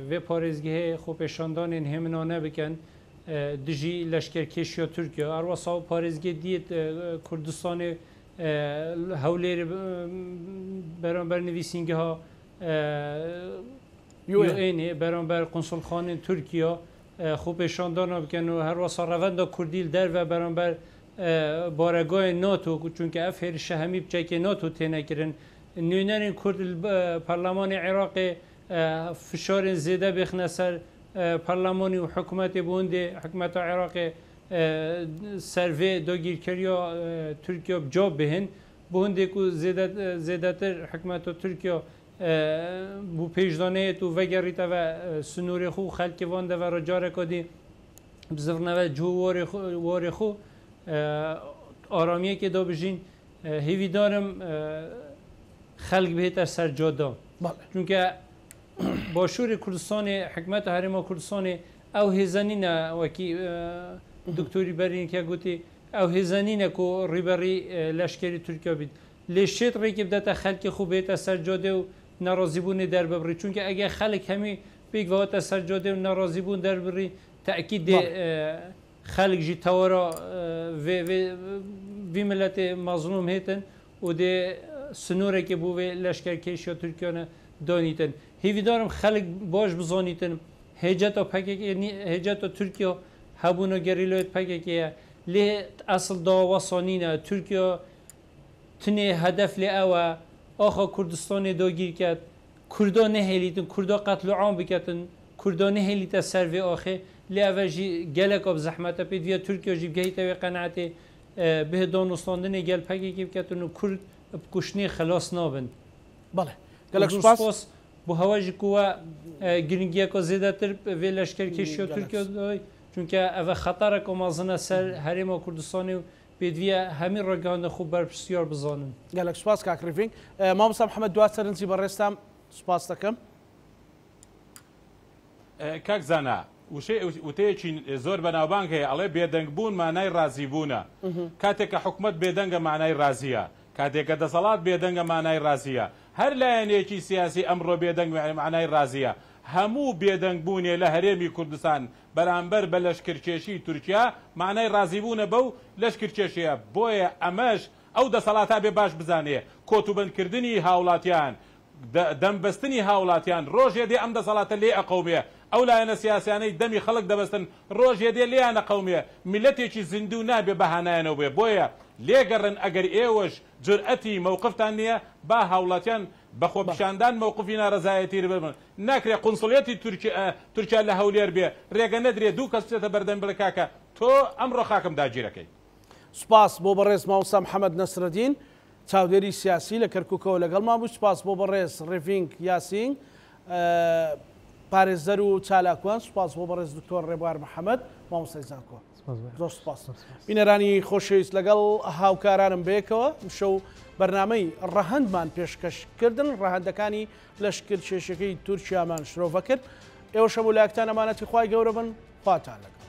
S2: وێ پارێزگەهەیە خۆپێشاندانێن هێمنانە بکەن دژی لەشکرکێشیە تورکیا ئەروەسا و پارێزگە دیت کوردستانی هەولێر بەرامبەر نویسینگەها یوئێنێ بەرامبەر قونسڵخانên تورکیا خۆپێشاندانە بکەن و هەروەسا ڕەڤەندا کوردیل دەرڤە بەرامبەر بارگاه ناتو چونکە ئەف هێرشە هەمی بچەکێ ناتو تێنەکردن نوێنەرین کورد پەرلەمانی عێراقی فشارên زێدە بێخنە سەر پەرلەمانی و حکوومەتی بۆندێ حکوومەتە عێراقی سەرڤێ داگیرکەریە تورکیا بجاب بهێن بۆ هەندێک و زێدەتر حکوومەتە تورکیا بوو پێشدانەیەت و vەگەڕیتەوە سنووری خو و خەلکی واندەوە ڕجارێکا دی بزڕنەوە جوو وارێ خو ئارامیەکێ دابژین هیویدارم خەلک بهێتە سەر جادا چونکە باشووری کوردستانی حکومەتە هەرێما کوردستانی ئەو هێزانینە وەکی دکتۆری بەرینکە گوتی ئەو هێزانینە و ڕیبەری لەشکری تورکیا بیت لێ شێت ڕێکی بدەتە خەلکی خوب بێتە سەر جادێ و ناڕازیبوونی دەرببڕی چونکە ئەگە خەلک هەمی پێکواتە سەر جادێ و ناڕازیبوون دەربڕی تاکید خەلک ژی تەوەرە وی ملەتێ مەزلوم هێتن و دێ سنوورێکی بوو وێ لەشکرکێشیە تورکیانە دانیتن هیویدارم خەلک باش بزانیتن هێجەتە تورکیا هەبوونە گەریلۆیت پەکێکەیە لێ ئەسڵ داوەسانینە تورکیا تنێ هەدەف لێ ئەوە ئاخا کوردستانی داگیر کرد کوردا نەهێلیتن کوردا قەتل و عام بکەتن کوردا نەهێلیتە سەرڤێ ئاخێ لێ ئەوە ژی گەلێکا زەحمەتە پێ دیە تورکیا ژی بگەیتەوێ قەنەعەتێ بێ دانوستاندنی گەل پەکێکی بکەتن و کورد بکوشتنی خلاص نابن
S1: بەڵێ گەلێک سوپاس
S2: بۆ هەواژی کووە گرنگیەکە زێدەتر وێ لەشکرکێشیە تورکیا دای چونکە ئەوە خەتەرێک و مازنە سەر هەرێما کوردستانی و پێویە هەمی ڕێگانە خوب بەرپرسیار بزانن
S1: گەلێک سوپاس کاکڕیڤینگ مامۆستا محەممەد دوات سەرنجی بەڕێستام سوپاس دەکەم
S3: کاک زانا وتەیەکی زۆر بەناوبانگ هەیە ئەڵێ بێدەنگبوون مانای ڕازیبوونە کاتێککە حکومت بێدەنگە مانای ڕازیە کاتێککە دەسەڵات بێدەنگە مانای ڕازیە هەر لایەنێکی سیاسی ئەمڕۆ بێدەنگ مانای ڕازیە هەموو بێدەنگبوونێ لە هەرێمی کوردستان بەرامبەر بە لەشکرکێشی تورکیا مانای ڕازیبوونە بەو لەشکرکێشیە بۆیە ئەمەش ئەو دەسەڵاتا بێ باش بزانێ کۆتوبندکردنی هاوڵاتیان دەمبەستنی هاوڵاتیان ڕۆژێ دێ ئەم دەسەڵاتە لێ ئەقەومێ ئەو لایەنە سیاسیانەی دەمی خەڵک دەبەستن ڕۆژێ دێ لێیانە قەومێ میلەتێکی زیندوو نابێ بەهانایەنەوە بێ بۆیە لێگەڕن ئەگەر ئێوەش جورئەتی مووقفتان نییە با هاوڵاتیان بەخۆ پیشاندان مووقفی ناڕزایەتی ببن ناکرێ قونسڵێتی تورکیا لە هەولێر بێ ڕێگە نەدرێ دوو کەس بچێتە بەردەم بڵێ کاکە تۆ ئەمڕۆ خاکم داگیرەکەی
S1: سوپاس بۆ بەڕێز مامۆستا محەممەد نەسرەدین چاودێری سیاسی لە کەرکووکەوە لەگەڵمان بوو سوپاس بۆ بەڕێز ڕێڤینگ یاسین پارێزەر و چالاکوان سوپاس بۆ بەڕێز دکتۆر ڕێبوار محەممەد مامۆستای زانکۆ زۆر سوپاس بینەرانی خۆشەویست لەگەڵ هاوکارانم بەیەکەوە شەو بەرنامەی ڕەهەندمان پێشکەشکردن ڕەهەندەکانی لەشکرکێشەکەی تورکیامان شرۆڤە کرد ئێوە شەمولایەکتان ئەمانەتی خوای گەورە بن خواتان لەگەڵ